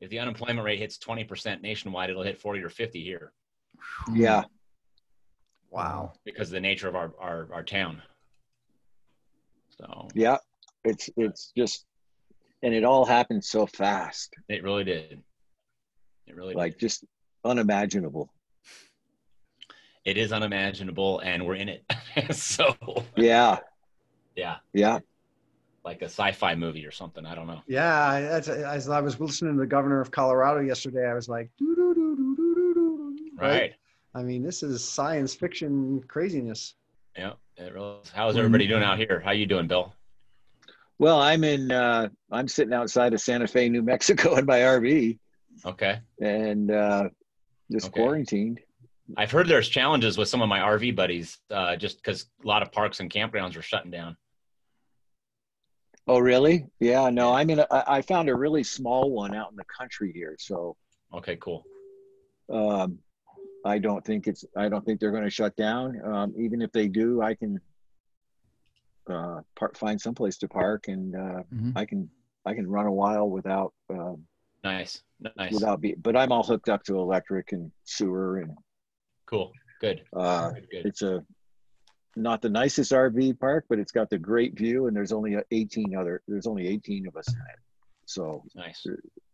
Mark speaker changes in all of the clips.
Speaker 1: if the unemployment rate hits 20% nationwide, it'll hit 40 or 50 here.
Speaker 2: Yeah.
Speaker 3: Wow.
Speaker 1: Because of the nature of our town. So
Speaker 2: yeah, it's just, and it all happened so fast.
Speaker 1: it really did. It really
Speaker 2: Like
Speaker 1: did.
Speaker 2: just unimaginable.
Speaker 1: It is unimaginable, and we're in it. So
Speaker 2: Yeah.
Speaker 1: yeah,
Speaker 2: Yeah.
Speaker 1: like a sci-fi movie or something. I don't know.
Speaker 3: Yeah, as I was listening to the governor of Colorado yesterday, I was like, doo, doo, doo, doo, doo, doo, doo,
Speaker 1: Right.
Speaker 3: I mean, this is science fiction craziness.
Speaker 1: Yeah, it really is. How's everybody doing out here? How you doing, Bill?
Speaker 2: Well, I'm sitting outside of Santa Fe, New Mexico in my RV,
Speaker 1: Okay.
Speaker 2: and just quarantined.
Speaker 1: I've heard there's challenges with some of my RV buddies, just because a lot of parks and campgrounds are shutting down.
Speaker 2: Oh, really? Yeah, no, I found a really small one out in the country here. So,
Speaker 1: Okay, cool.
Speaker 2: I don't think they're going to shut down. Even if they do, I can find someplace to park, and I can run a while without
Speaker 1: Nice.
Speaker 2: but I'm all hooked up to electric and sewer, and
Speaker 1: Cool. Good. Good.
Speaker 2: it's not the nicest RV park, but it's got the great view, and there's only 18 of us in it. So
Speaker 1: Nice.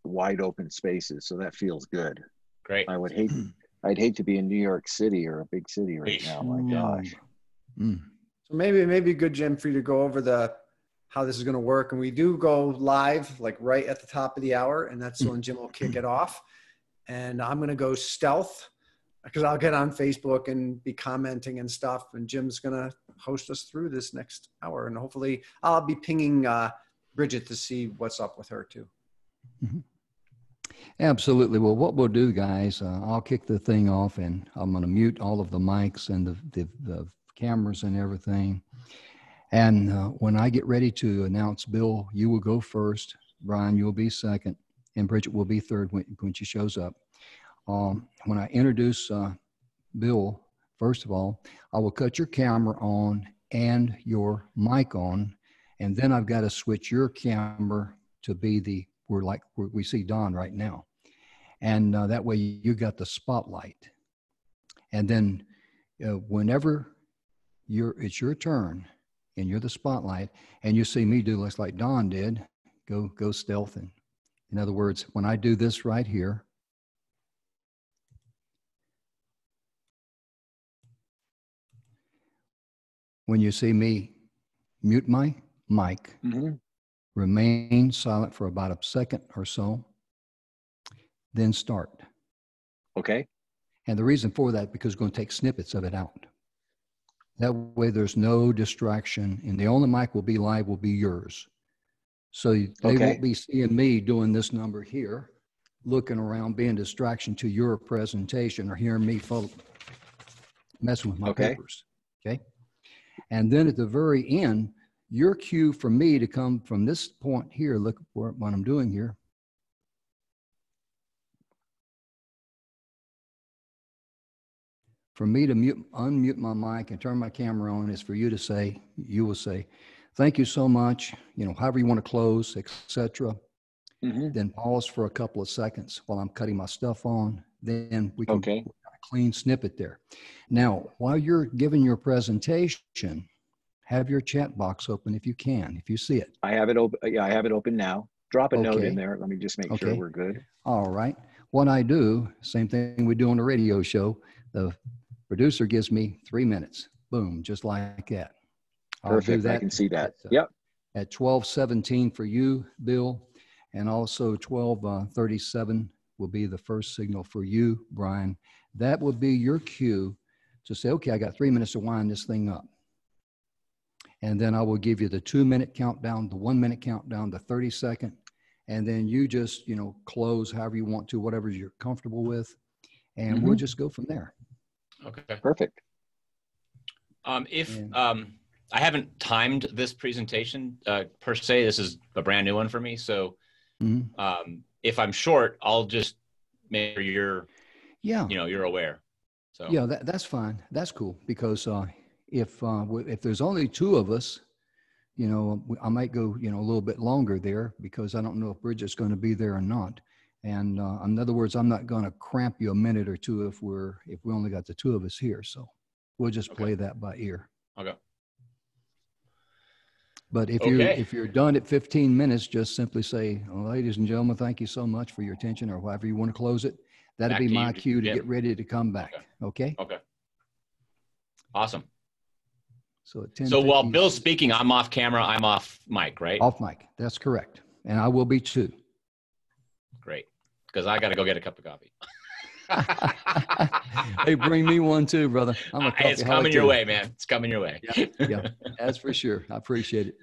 Speaker 2: Wide open spaces. So that feels good.
Speaker 1: Great.
Speaker 2: I'd hate to be in New York City or a big city right now. My gosh.
Speaker 3: So maybe good, Jim, for you to go over how this is going to work. And we do go live like right at the top of the hour, and that's when Jim will kick it off. And I'm going to go stealth, because I'll get on Facebook and be commenting and stuff. And Jim's going to host us through this next hour. And hopefully I'll be pinging Bridget to see what's up with her too.
Speaker 4: Mm-hmm. Absolutely. Well, what we'll do, guys, I'll kick the thing off, and I'm going to mute all of the mics and the cameras and everything. And when I get ready to announce Bill, you will go first. Brian, you'll be second. And Bridget will be third when she shows up. When I introduce Bill, first of all, I will cut your camera on and your mic on, and then I've got to switch your camera to be we see Don right now, and that way you got the spotlight. And then whenever it's your turn and you're the spotlight, and you see me do like Don did, go stealth. And in other words, when I do this right here. When you see me mute my mic, remain silent for about a second or so, then start.
Speaker 2: Okay.
Speaker 4: And the reason for that, because we're going to take snippets of it out. That way there's no distraction, and the only mic will be live will be yours. So they won't be seeing me doing this number here, looking around, being a distraction to your presentation, or hearing me messing with my papers. Okay. And then at the very end, your cue for me to come from this point here, look for what I'm doing here. For me to unmute my mic and turn my camera on is for you will say, thank you so much, however you want to close, etc. Then pause for a couple of seconds while I'm cutting my stuff on. Then we can a clean snippet there. Now, while you're giving your presentation, have your chat box open if you can, if you see it.
Speaker 2: I have it open. Yeah, I have it open now. Drop a note in there. Let me just make sure we're good.
Speaker 4: All right. What I do, same thing we do on the radio show. The producer gives me 3 minutes. Boom, just like that.
Speaker 2: Perfect. I can see that. Yep.
Speaker 4: At 12:17 for you, Bill, and also 12:37 will be the first signal for you, Brian. That will be your cue to say, okay, I got 3 minutes to wind this thing up. And then I will give you the 2-minute countdown, the 1-minute countdown, the 30-second, and then you just, close however you want to, whatever you're comfortable with, and we'll just go from there.
Speaker 1: Okay.
Speaker 2: Perfect.
Speaker 1: I haven't timed this presentation per se. This is a brand new one for me. So if I'm short, I'll just make sure you're aware. So
Speaker 4: yeah, that's fine. That's cool, because if there's only two of us, I might go a little bit longer there, because I don't know if Bridget's going to be there or not. And in other words, I'm not going to cramp you a minute or two if we only got the two of us here. So we'll just play that by ear.
Speaker 1: Okay.
Speaker 4: But if you're done at 15 minutes, just simply say, ladies and gentlemen, thank you so much for your attention, or however you want to close it. That'd be my cue to get ready to come back. Okay.
Speaker 1: Awesome.
Speaker 4: So at 10,
Speaker 1: so while Bill's speaking, I'm off camera, I'm off mic, right?
Speaker 4: Off mic. That's correct. And I will be too.
Speaker 1: Great. Because I got to go get a cup of coffee.
Speaker 4: Hey, bring me one too, brother. I'm a
Speaker 1: it's coming your way, man. It's coming your way.
Speaker 4: Yeah, that's for sure. I appreciate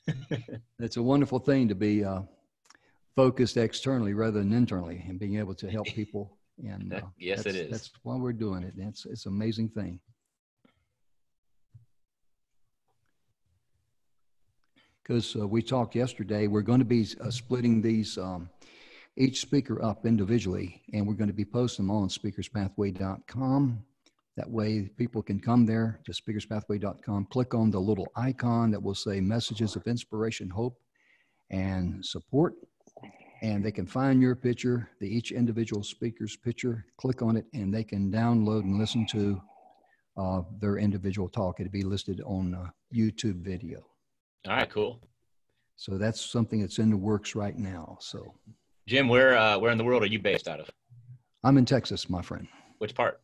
Speaker 4: it. It's a wonderful thing to be focused externally rather than internally, and being able to help people. And
Speaker 1: yes, it is.
Speaker 4: That's why we're doing it. It's an amazing thing. Because we talked yesterday, we're going to be splitting these each speaker up individually, and we're going to be posting them on speakerspathway.com. That way people can come there to speakerspathway.com, click on the little icon that will say Messages of Inspiration, Hope, and Support, and they can find your picture, each individual speaker's picture, click on it, and they can download and listen to their individual talk. It'll be listed on YouTube video.
Speaker 1: All right, cool.
Speaker 4: So that's something that's in the works right now. So,
Speaker 1: Jim, where in the world are you based out of?
Speaker 4: I'm in Texas, my friend.
Speaker 1: Which part?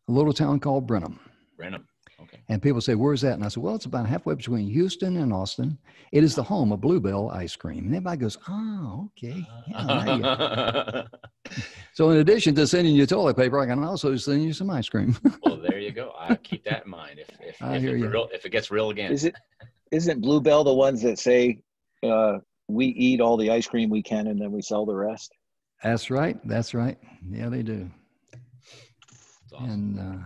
Speaker 4: A little town called Brenham.
Speaker 1: Brenham. Okay.
Speaker 4: And people say, where's that? And I said, well, it's about halfway between Houston and Austin. It is the home of Bluebell ice cream. And everybody goes, oh, okay. Yeah, so in addition to sending you toilet paper, I can also send you some ice cream.
Speaker 1: Well, there you go. I'll keep that in mind if it gets real again.
Speaker 2: Isn't Bluebell the ones that say we eat all the ice cream we can and then we sell the rest?
Speaker 4: That's right. That's right. Yeah, they do.
Speaker 1: Awesome.
Speaker 4: And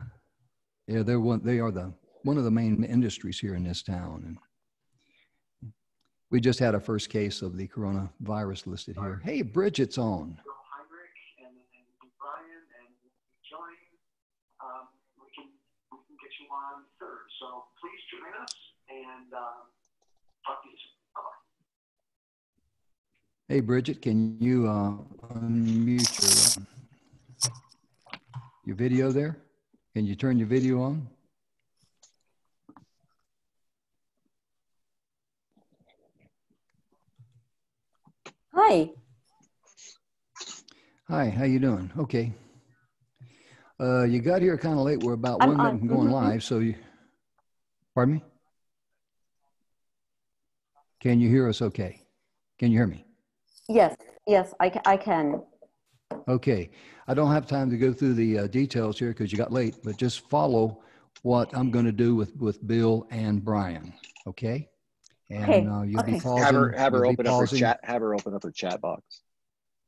Speaker 4: yeah, they are one of the main industries here in this town. And we just had our first case of the coronavirus listed here. Hey, Bridget's on.
Speaker 5: Heinrich and Brian and join. We can get you on third. So please join us and talk to you soon. Bye-bye.
Speaker 4: Hey, Bridget, can you unmute your video there? Can you turn your video on?
Speaker 6: Hi.
Speaker 4: Hi, how you doing? Okay. You got here kind of late. We're about 1 minute from going live, so you, pardon me? Can you hear us okay? Can you hear me?
Speaker 6: Yes, I can.
Speaker 4: Okay. I don't have time to go through the details here because you got late, but just follow what I'm going to do with Bill and Brian, okay? And you'll be pausing.
Speaker 2: Have her open up her chat. Have her open up her chat box.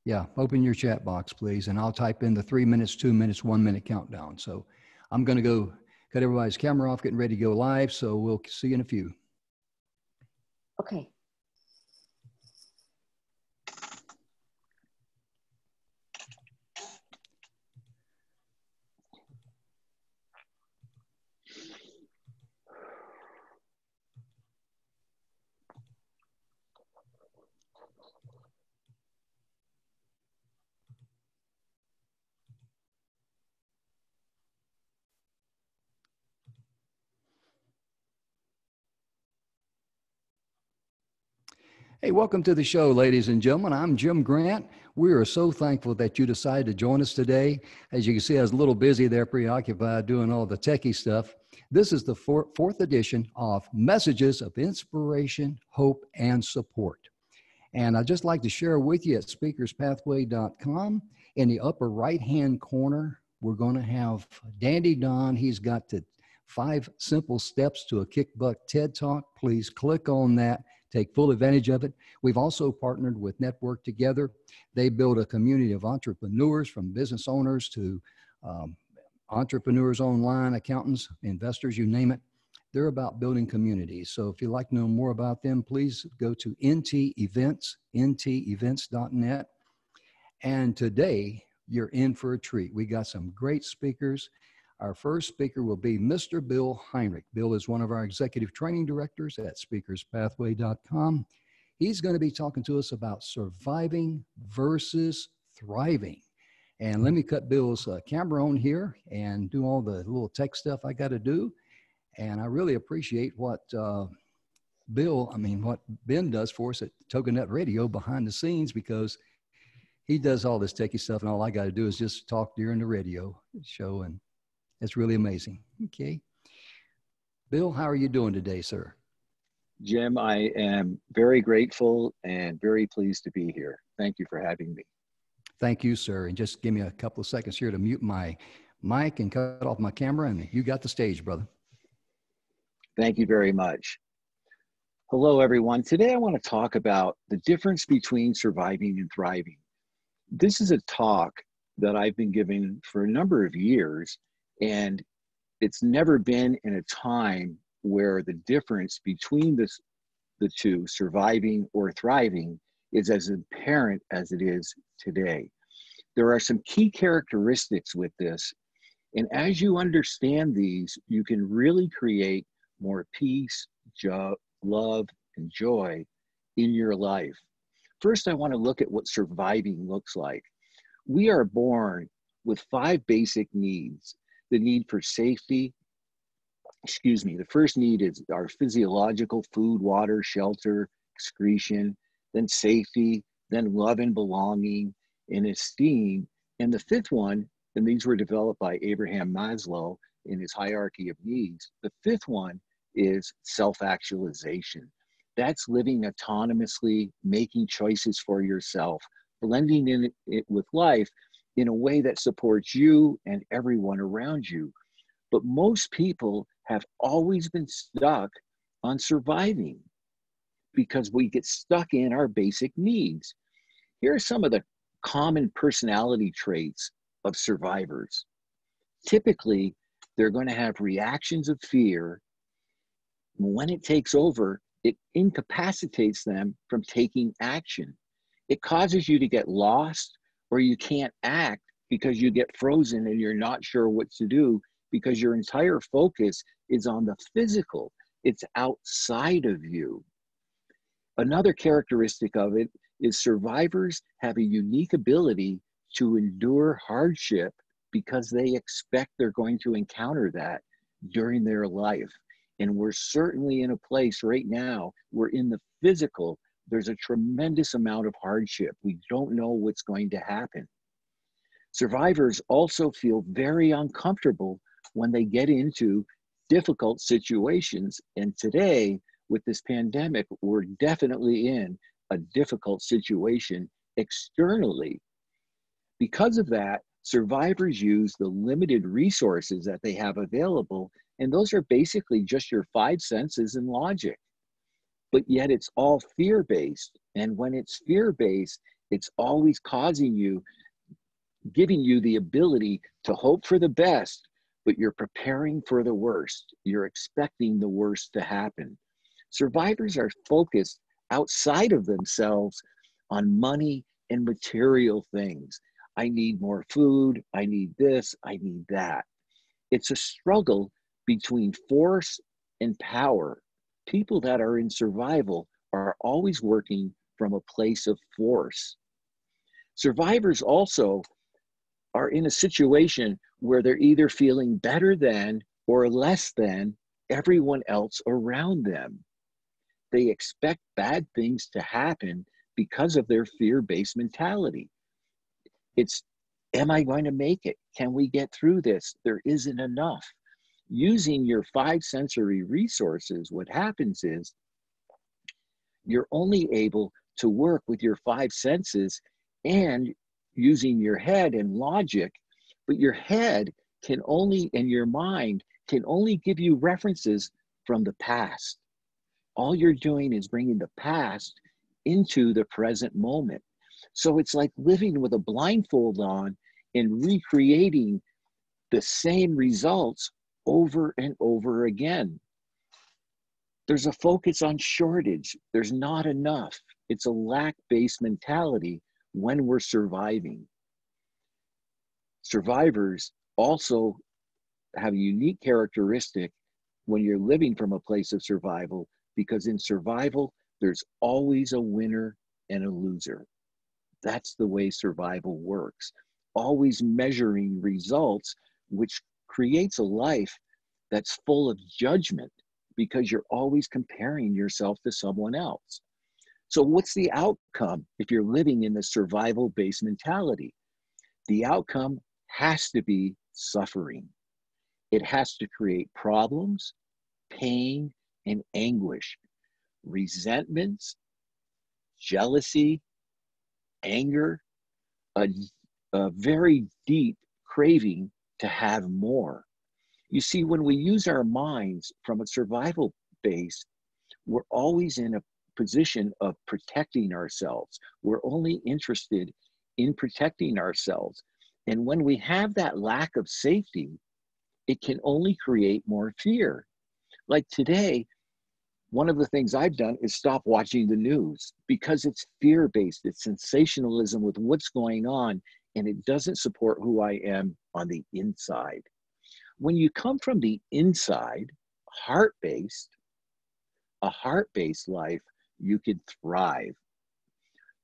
Speaker 4: Yeah, open your chat box, please, and I'll type in the 3 minutes, 2 minutes, 1 minute countdown. So I'm going to go cut everybody's camera off, getting ready to go live. So we'll see you in a few.
Speaker 6: Okay.
Speaker 4: Hey, welcome to the show, ladies and gentlemen. I'm Jim Grant. We are so thankful that you decided to join us today. As you can see, I was a little busy there, preoccupied doing all the techie stuff. This is the fourth edition of Messages of Inspiration, Hope, and Support. And I'd just like to share with you at speakerspathway.com, in the upper right-hand corner, we're going to have Dandy Don. He's got the 5 simple steps to a kick butt TED Talk. Please click on that. Take full advantage of it. We've also partnered with Network Together. They build a community of entrepreneurs, from business owners to entrepreneurs online, accountants, investors, you name it. They're about building communities. So if you'd like to know more about them, please go to ntevents.net. And today, you're in for a treat. We got some great speakers. Our first speaker will be Mr. Bill Heinrich. Bill is one of our executive training directors at speakerspathway.com. He's going to be talking to us about surviving versus thriving. And let me cut Bill's camera on here and do all the little tech stuff I got to do. And I really appreciate what what Ben does for us at Toginet Radio behind the scenes, because he does all this techie stuff, and all I got to do is just talk during the radio show, and it's really amazing. Okay. Bill, how are you doing today, sir?
Speaker 2: Jim, I am very grateful and very pleased to be here. Thank you for having me.
Speaker 4: Thank you, sir. And just give me a couple of seconds here to mute my mic and cut off my camera, and you got the stage, brother.
Speaker 2: Thank you very much. Hello, everyone. Today, I want to talk about the difference between surviving and thriving. This is a talk that I've been giving for a number of years, and it's never been in a time where the difference between the two, surviving or thriving, is as apparent as it is today. There are some key characteristics with this, and as you understand these, you can really create more peace, love, and joy in your life. First, I want to look at what surviving looks like. We are born with 5 basic needs. The need for safety, the first need is our physiological: food, water, shelter, excretion, then safety, then love and belonging and esteem. And the 5th one, and these were developed by Abraham Maslow in his hierarchy of needs, the 5th one is self-actualization. That's living autonomously, making choices for yourself, blending in it with life in a way that supports you and everyone around you. But most people have always been stuck on surviving because we get stuck in our basic needs. Here are some of the common personality traits of survivors. Typically, they're going to have reactions of fear. When it takes over, it incapacitates them from taking action. It causes you to get lost, or you can't act because you get frozen and you're not sure what to do, because your entire focus is on the physical. It's outside of you. Another characteristic of it is survivors have a unique ability to endure hardship because they expect they're going to encounter that during their life. And we're certainly in a place right now where in the physical, there's a tremendous amount of hardship. We don't know what's going to happen. Survivors also feel very uncomfortable when they get into difficult situations. And today, with this pandemic, we're definitely in a difficult situation externally. Because of that, survivors use the limited resources that they have available, and those are basically just your 5 senses and logic. But yet it's all fear-based. And when it's fear-based, it's always giving you the ability to hope for the best, but you're preparing for the worst. You're expecting the worst to happen. Survivors are focused outside of themselves on money and material things. I need more food, I need this, I need that. It's a struggle between force and power. People that are in survival are always working from a place of force. Survivors also are in a situation where they're either feeling better than or less than everyone else around them. They expect bad things to happen because of their fear-based mentality. It's, am I going to make it? Can we get through this? There isn't enough. Using your 5 sensory resources, what happens is you're only able to work with your 5 senses and using your head and logic, but your head can only, and your mind can only give you references from the past. All you're doing is bringing the past into the present moment. So it's like living with a blindfold on and recreating the same results over and over again. There's a focus on shortage. There's not enough. It's a lack-based mentality when we're surviving. Survivors also have a unique characteristic when you're living from a place of survival, because in survival, there's always a winner and a loser. That's the way survival works. Always measuring results, which creates a life that's full of judgment because you're always comparing yourself to someone else. So what's the outcome if you're living in the survival-based mentality? The outcome has to be suffering. It has to create problems, pain, and anguish, resentments, jealousy, anger, a very deep craving to have more. You see, when we use our minds from a survival base, we're always in a position of protecting ourselves. We're only interested in protecting ourselves. And when we have that lack of safety, it can only create more fear. Like today, one of the things I've done is stop watching the news because it's fear-based, it's sensationalism with what's going on, and it doesn't support who I am on the inside. When you come from the inside, heart-based, a heart-based life, you can thrive.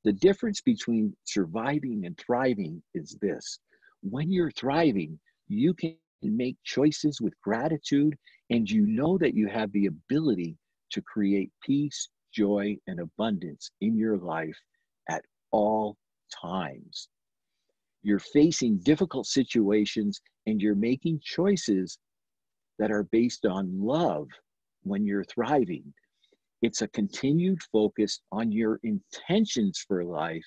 Speaker 2: The difference between surviving and thriving is this. When you're thriving, you can make choices with gratitude, and you know that you have the ability to create peace, joy, and abundance in your life at all times. You're facing difficult situations and you're making choices that are based on love when you're thriving. It's a continued focus on your intentions for life.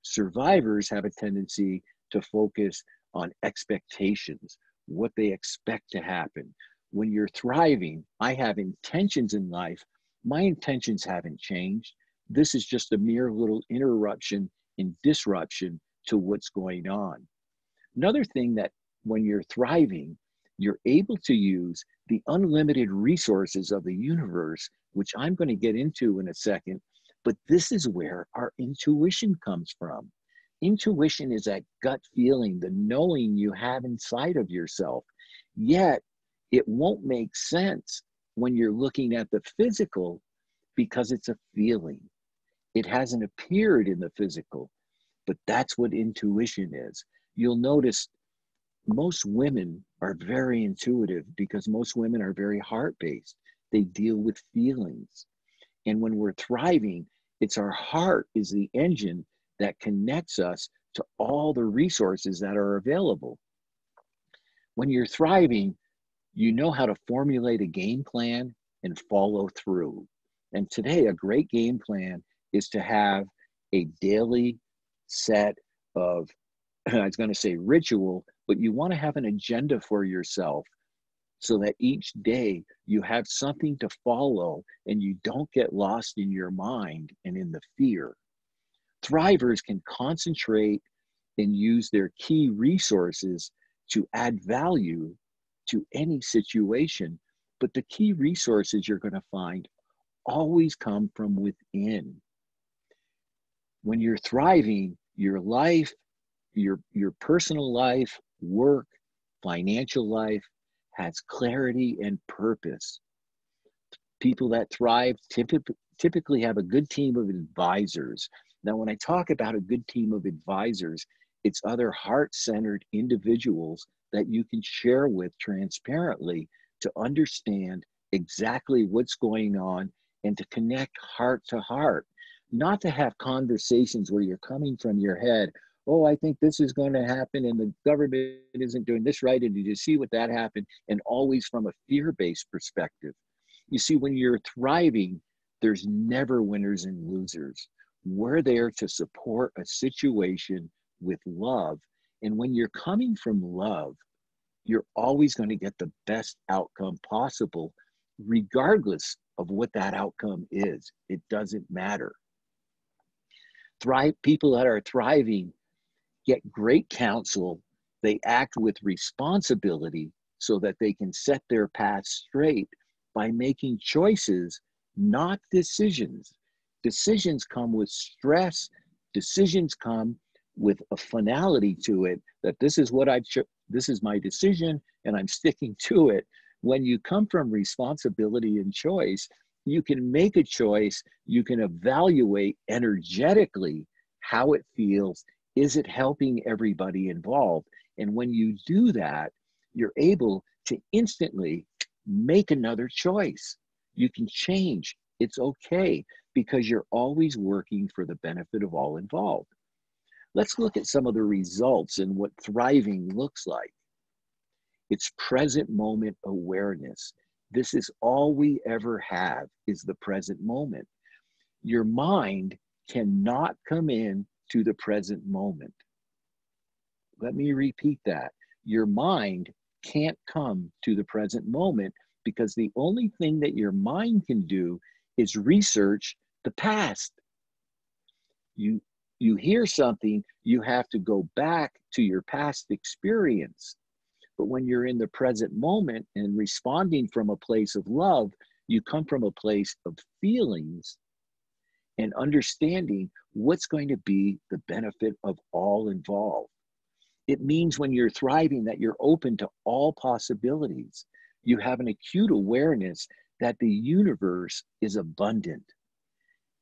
Speaker 2: Survivors have a tendency to focus on expectations, what they expect to happen. When you're thriving, I have intentions in life. My intentions haven't changed. This is just a mere little interruption and disruption to what's going on. Another thing that when you're thriving, you're able to use the unlimited resources of the universe, which I'm going to get into in a second, but this is where our intuition comes from. Intuition is that gut feeling, the knowing you have inside of yourself. Yet, it won't make sense when you're looking at the physical because it's a feeling. It hasn't appeared in the physical, but that's what intuition is. You'll notice most women are very intuitive because most women are very heart-based. They deal with feelings. And when we're thriving, it's our heart is the engine that connects us to all the resources that are available. When you're thriving, you know how to formulate a game plan and follow through. And today, a great game plan is to have a daily set of, I was going to say ritual, but you want to have an agenda for yourself so that each day you have something to follow and you don't get lost in your mind and in the fear. Thrivers can concentrate and use their key resources to add value to any situation, but the key resources you're going to find always come from within. When you're thriving, your life, your personal life, work, financial life has clarity and purpose. People that thrive typically have a good team of advisors. Now, when I talk about a good team of advisors, it's other heart-centered individuals that you can share with transparently to understand exactly what's going on and to connect heart to heart, not to have conversations where you're coming from your head, oh, I think this is going to happen and the government isn't doing this right, and you see what that happened, and always from a fear-based perspective. You see, when you're thriving, there's never winners and losers. We're there to support a situation with love. And when you're coming from love, you're always going to get the best outcome possible, regardless of what that outcome is. It doesn't matter. People that are thriving get great counsel. They act with responsibility so that they can set their path straight by making choices, not decisions. Decisions come with stress. Decisions come with a finality to it, that this is what this is my decision and I'm sticking to it. When you come from responsibility and choice, you can make a choice, you can evaluate energetically how it feels. Is it helping everybody involved? And when you do that, you're able to instantly make another choice. You can change. It's okay, because you're always working for the benefit of all involved. Let's look at some of the results and what thriving looks like. It's present moment awareness. This is all we ever have, is the present moment. Your mind cannot come in to the present moment. Let me repeat that. Your mind can't come to the present moment, because the only thing that your mind can do is research the past. You hear something, you have to go back to your past experience. But when you're in the present moment and responding from a place of love, you come from a place of feelings and understanding what's going to be the benefit of all involved. It means when you're thriving that you're open to all possibilities. You have an acute awareness that the universe is abundant.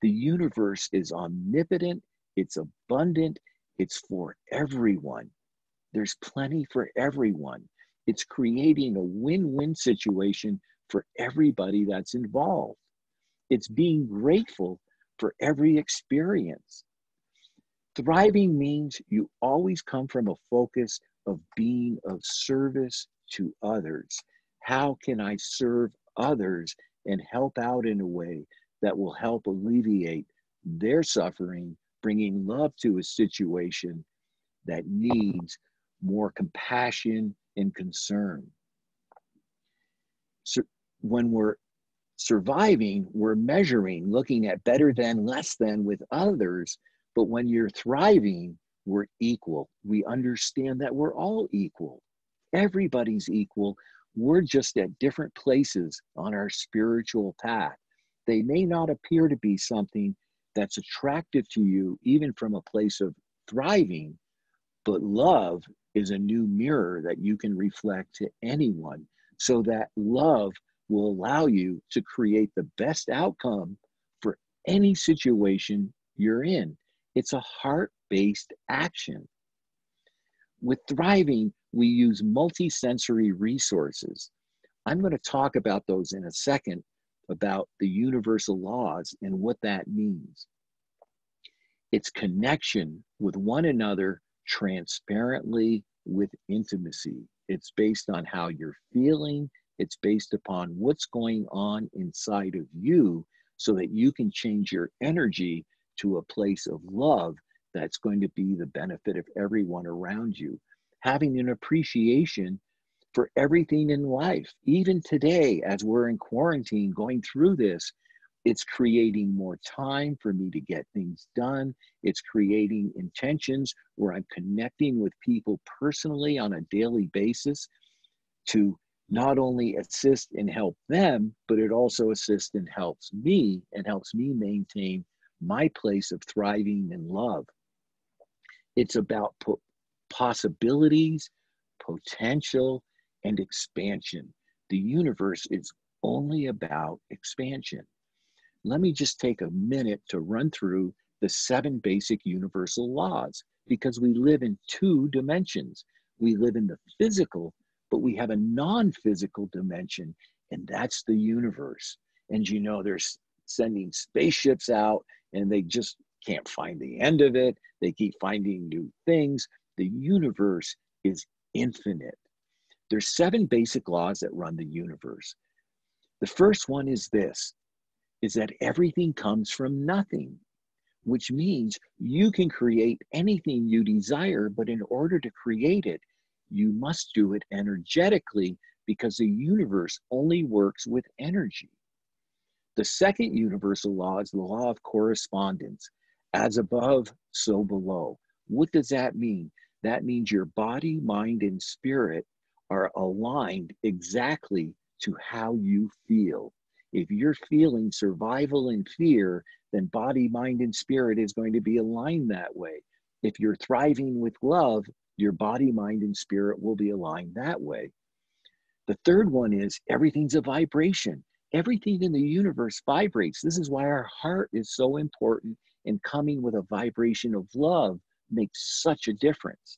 Speaker 2: The universe is omnipotent, it's abundant, it's for everyone. There's plenty for everyone. It's creating a win-win situation for everybody that's involved. It's being grateful for every experience. Thriving means you always come from a focus of being of service to others. How can I serve others and help out in a way that will help alleviate their suffering, bringing love to a situation that needs more compassion and concern? So when we're surviving, we're measuring, looking at better than, less than with others. But when you're thriving, we're equal. We understand that we're all equal. Everybody's equal. We're just at different places on our spiritual path. They may not appear to be something that's attractive to you, even from a place of thriving, but love is a new mirror that you can reflect to anyone, so that love will allow you to create the best outcome for any situation you're in. It's a heart-based action. With thriving, we use multisensory resources. I'm going to talk about those in a second, about the universal laws and what that means. It's connection with one another transparently with intimacy. It's based on how you're feeling. It's based upon what's going on inside of you, so that you can change your energy to a place of love that's going to be the benefit of everyone around you. Having an appreciation for everything in life. Even today, as we're in quarantine going through this, it's creating more time for me to get things done. It's creating intentions where I'm connecting with people personally on a daily basis to not only assist and help them, but it also assists and helps me maintain my place of thriving in love. It's about possibilities, potential, and expansion. The universe is only about expansion. Let me just take a minute to run through the 7 basic universal laws, because we live in 2 dimensions. We live in the physical, but we have a non-physical dimension, and that's the universe. And you know, they're sending spaceships out and they just can't find the end of it. They keep finding new things. The universe is infinite. There's 7 basic laws that run the universe. The first one is this, is that everything comes from nothing, which means you can create anything you desire, but in order to create it, you must do it energetically, because the universe only works with energy. The second universal law is the law of correspondence. As above, so below. What does that mean? That means your body, mind, and spirit are aligned exactly to how you feel. If you're feeling survival and fear, then body, mind, and spirit is going to be aligned that way. If you're thriving with love, your body, mind, and spirit will be aligned that way. The third one is everything's a vibration. Everything in the universe vibrates. This is why our heart is so important and coming with a vibration of love makes such a difference.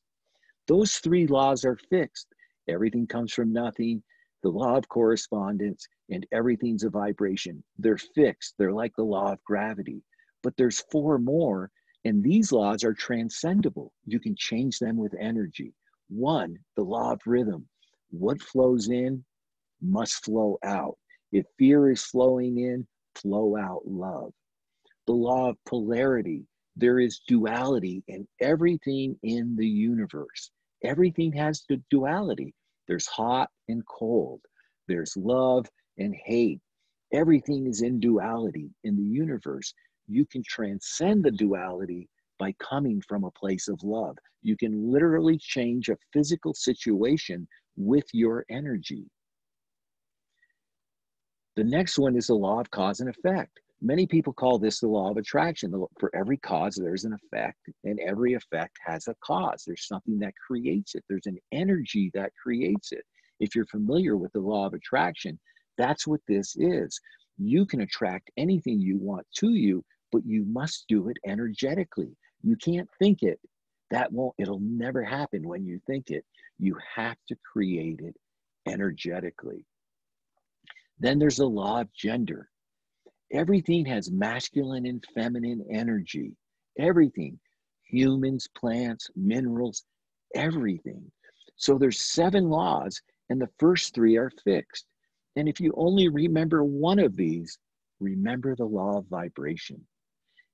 Speaker 2: Those three laws are fixed. Everything comes from nothing, the law of correspondence, and everything's a vibration. They're fixed. They're like the law of gravity. But there's four more, and these laws are transcendable. You can change them with energy. One, the law of rhythm. What flows in must flow out. If fear is flowing in, flow out love. The law of polarity. There is duality in everything in the universe. Everything has the duality. There's hot and cold. There's love and hate. Everything is in duality in the universe. You can transcend the duality by coming from a place of love. You can literally change a physical situation with your energy. The next one is the law of cause and effect. Many people call this the law of attraction. For every cause, there's an effect, and every effect has a cause. There's something that creates it. There's an energy that creates it. If you're familiar with the law of attraction, that's what this is. You can attract anything you want to you, but you must do it energetically. You can't think it. It'll never happen when you think it. You have to create it energetically. Then there's the law of gender. Everything has masculine and feminine energy. Everything. Humans, plants, minerals, everything. So there's 7 laws, and the first 3 are fixed. And if you only remember one of these, remember the law of vibration.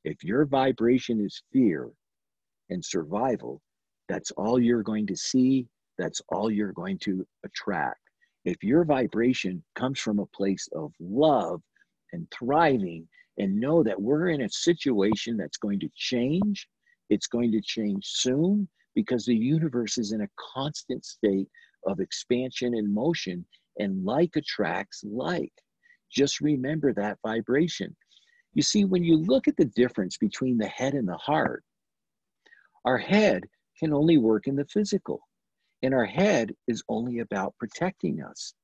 Speaker 2: If your vibration is fear and survival, that's all you're going to see. That's all you're going to attract. If your vibration comes from a place of love and thriving, and know that we're in a situation that's going to change, it's going to change soon, because the universe is in a constant state of expansion and motion, and like attracts like. Just remember that vibration. You see, when you look at the difference between the head and the heart, our head can only work in the physical, and our head is only about protecting us.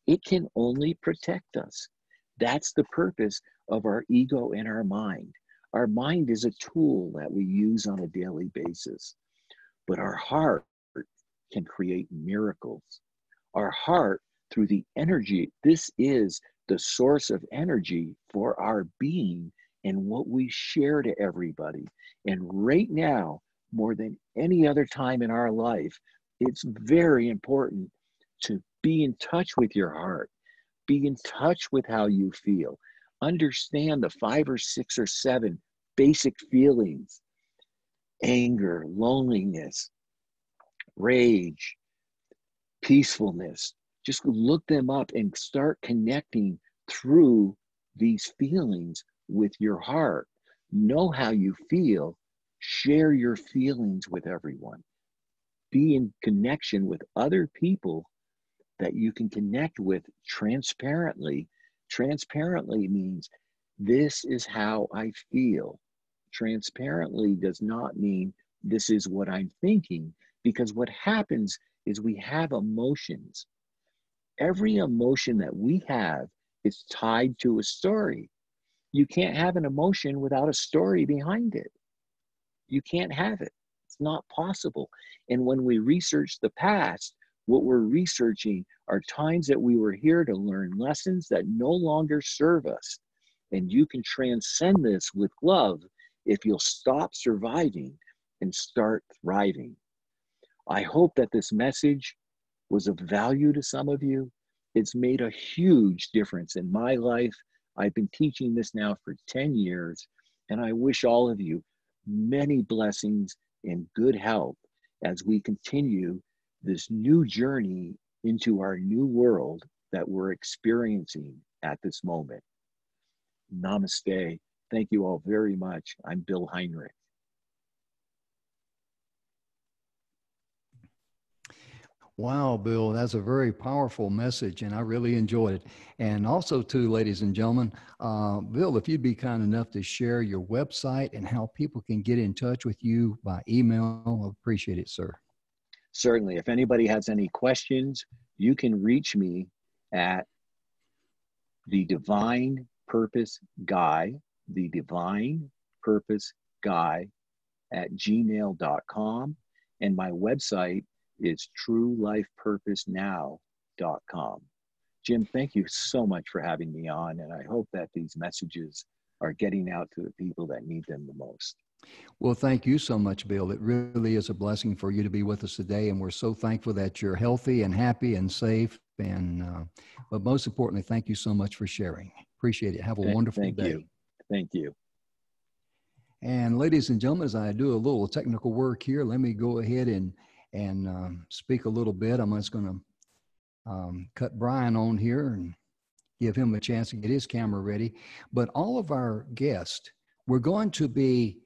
Speaker 2: It can only protect us. That's the purpose of our ego and our mind. Our mind is a tool that we use on a daily basis, but our heart can create miracles. Our heart, through the energy, this is the source of energy for our being and what we share to everybody. And right now, more than any other time in our life, it's very important to be in touch with your heart. Be in touch with how you feel. Understand the 5 or 6 or 7 basic feelings: anger, loneliness, rage, peacefulness. Just look them up and start connecting through these feelings with your heart. Know how you feel. Share your feelings with everyone. Be in connection with other people that you can connect with transparently. Transparently means this is how I feel. Transparently does not mean this is what I'm thinking, because what happens is we have emotions. Every emotion that we have is tied to a story. You can't have an emotion without a story behind it. You can't have it. It's not possible. And when we research the past, what we're researching are times that we were here to learn lessons that no longer serve us. And you can transcend this with love if you'll stop surviving and start thriving. I hope that this message was of value to some of you. It's made a huge difference in my life. I've been teaching this now for 10 years, and I wish all of you many blessings and good health as we continue this new journey into our new world that we're experiencing at this moment. Namaste. Thank you all very much. I'm Bill Heinrich.
Speaker 4: Wow, Bill, that's a very powerful message, and I really enjoyed it. And also, too, ladies and gentlemen, Bill, if you'd be kind enough to share your website and how people can get in touch with you by email, I'd appreciate it, sir.
Speaker 2: Certainly. If anybody has any questions, you can reach me at The Divine Purpose Guy, The Divine truelifepurposeguy@gmail.com. And my website is truelifepurposenow.com. Jim, thank you so much for having me on. And I hope that these messages are getting out to the people that need them the most.
Speaker 4: Well, thank you so much, Bill. It really is a blessing for you to be with us today. And we're so thankful that you're healthy and happy and safe. And, but most importantly, thank you so much for sharing. Appreciate it. Have a wonderful day.
Speaker 2: Thank you.
Speaker 4: And ladies and gentlemen, as I do a little technical work here, let me go ahead and speak a little bit. I'm just going to cut Brian on here and give him a chance to get his camera ready. But all of our guests, we're going to be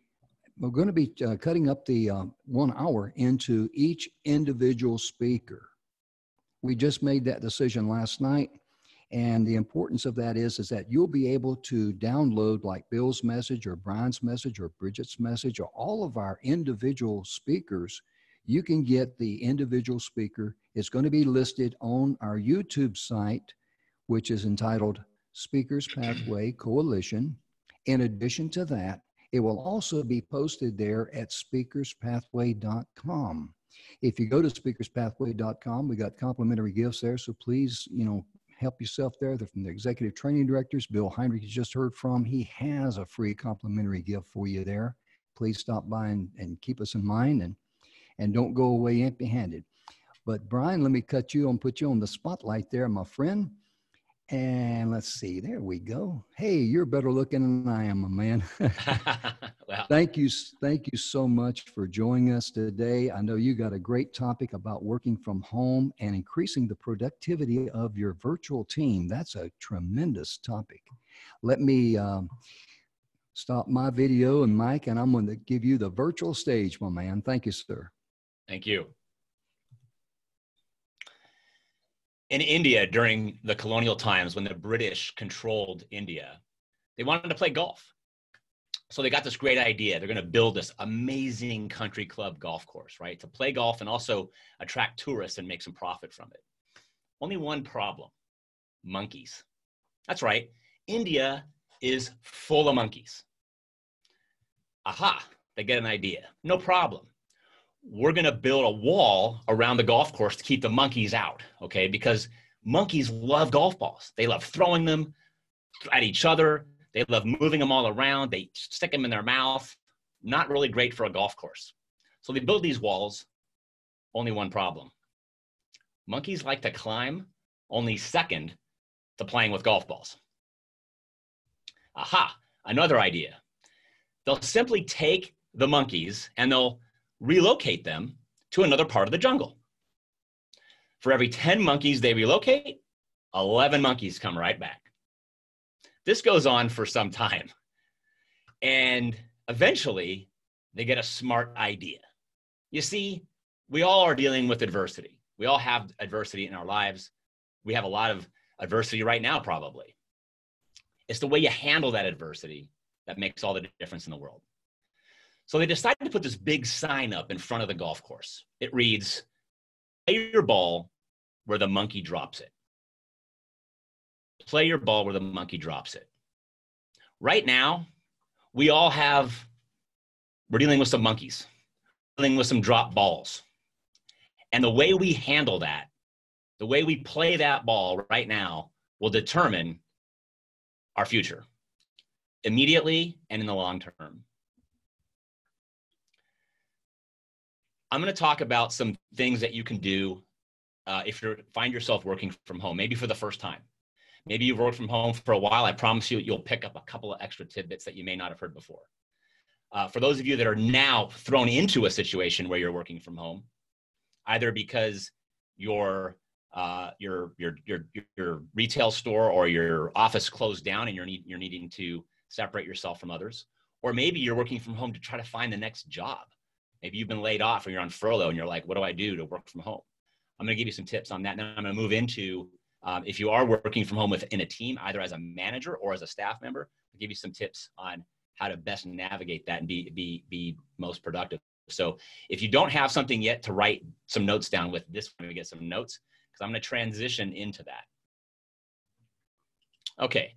Speaker 4: cutting up the 1 hour into each individual speaker. We just made that decision last night. And the importance of that is that you'll be able to download like Bill's message or Brian's message or Bridget's message or all of our individual speakers. You can get the individual speaker. It's going to be listed on our YouTube site, which is entitled Speakers Pathway Coalition. In addition to that, it will also be posted there at speakerspathway.com. If you go to speakerspathway.com, we got complimentary gifts there. So please, help yourself there. They're from the executive training directors. Bill Heinrich, you just heard from. He has a free complimentary gift for you there. Please stop by and keep us in mind and don't go away empty-handed. But Brian, let me put you on the spotlight there, my friend. And let's see, there we go. Hey, you're better looking than I am, my man.
Speaker 1: Wow.
Speaker 4: Thank you so much for joining us today. I know you got a great topic about working from home and increasing the productivity of your virtual team. That's a tremendous topic. Let me stop my video and mic, and I'm going to give you the virtual stage, my man. Thank you, sir.
Speaker 1: Thank you. In India, during the colonial times, when the British controlled India, they wanted to play golf. So they got this great idea. They're going to build this amazing country club golf course, right? To play golf and also attract tourists and make some profit from it. Only one problem: monkeys. That's right. India is full of monkeys. Aha, they get an idea. No problem. We're going to build a wall around the golf course to keep the monkeys out, okay? Because monkeys love golf balls. They love throwing them at each other. They love moving them all around. They stick them in their mouth. Not really great for a golf course. So they build these walls. Only one problem: monkeys like to climb only second to playing with golf balls. Aha, another idea. They'll simply take the monkeys and they'll relocate them to another part of the jungle. For every 10 monkeys they relocate, 11 monkeys come right back. This goes on for some time. And eventually, they get a smart idea. You see, we all are dealing with adversity. We all have adversity in our lives. We have a lot of adversity right now, probably. It's the way you handle that adversity that makes all the difference in the world. So they decided to put this big sign up in front of the golf course. It reads, "Play your ball where the monkey drops it." Play your ball where the monkey drops it. Right now, we're dealing with some monkeys, dealing with some drop balls. And the way we handle that, the way we play that ball right now will determine our future, immediately and in the long term. I'm going to talk about some things that you can do if you find yourself working from home, maybe for the first time. Maybe you've worked from home for a while. I promise you'll pick up a couple of extra tidbits that you may not have heard before. For those of you that are now thrown into a situation where you're working from home, either because your retail store or your office closed down and you're needing to separate yourself from others, or maybe you're working from home to try to find the next job. Maybe you've been laid off or you're on furlough and you're like, what do I do to work from home? I'm going to give you some tips on that. And then I'm going to move into, if you are working from home within a team, either as a manager or as a staff member, I'll give you some tips on how to best navigate that and be most productive. So if you don't have something yet to write some notes down with, this one, we get some notes, because I'm going to transition into that. Okay,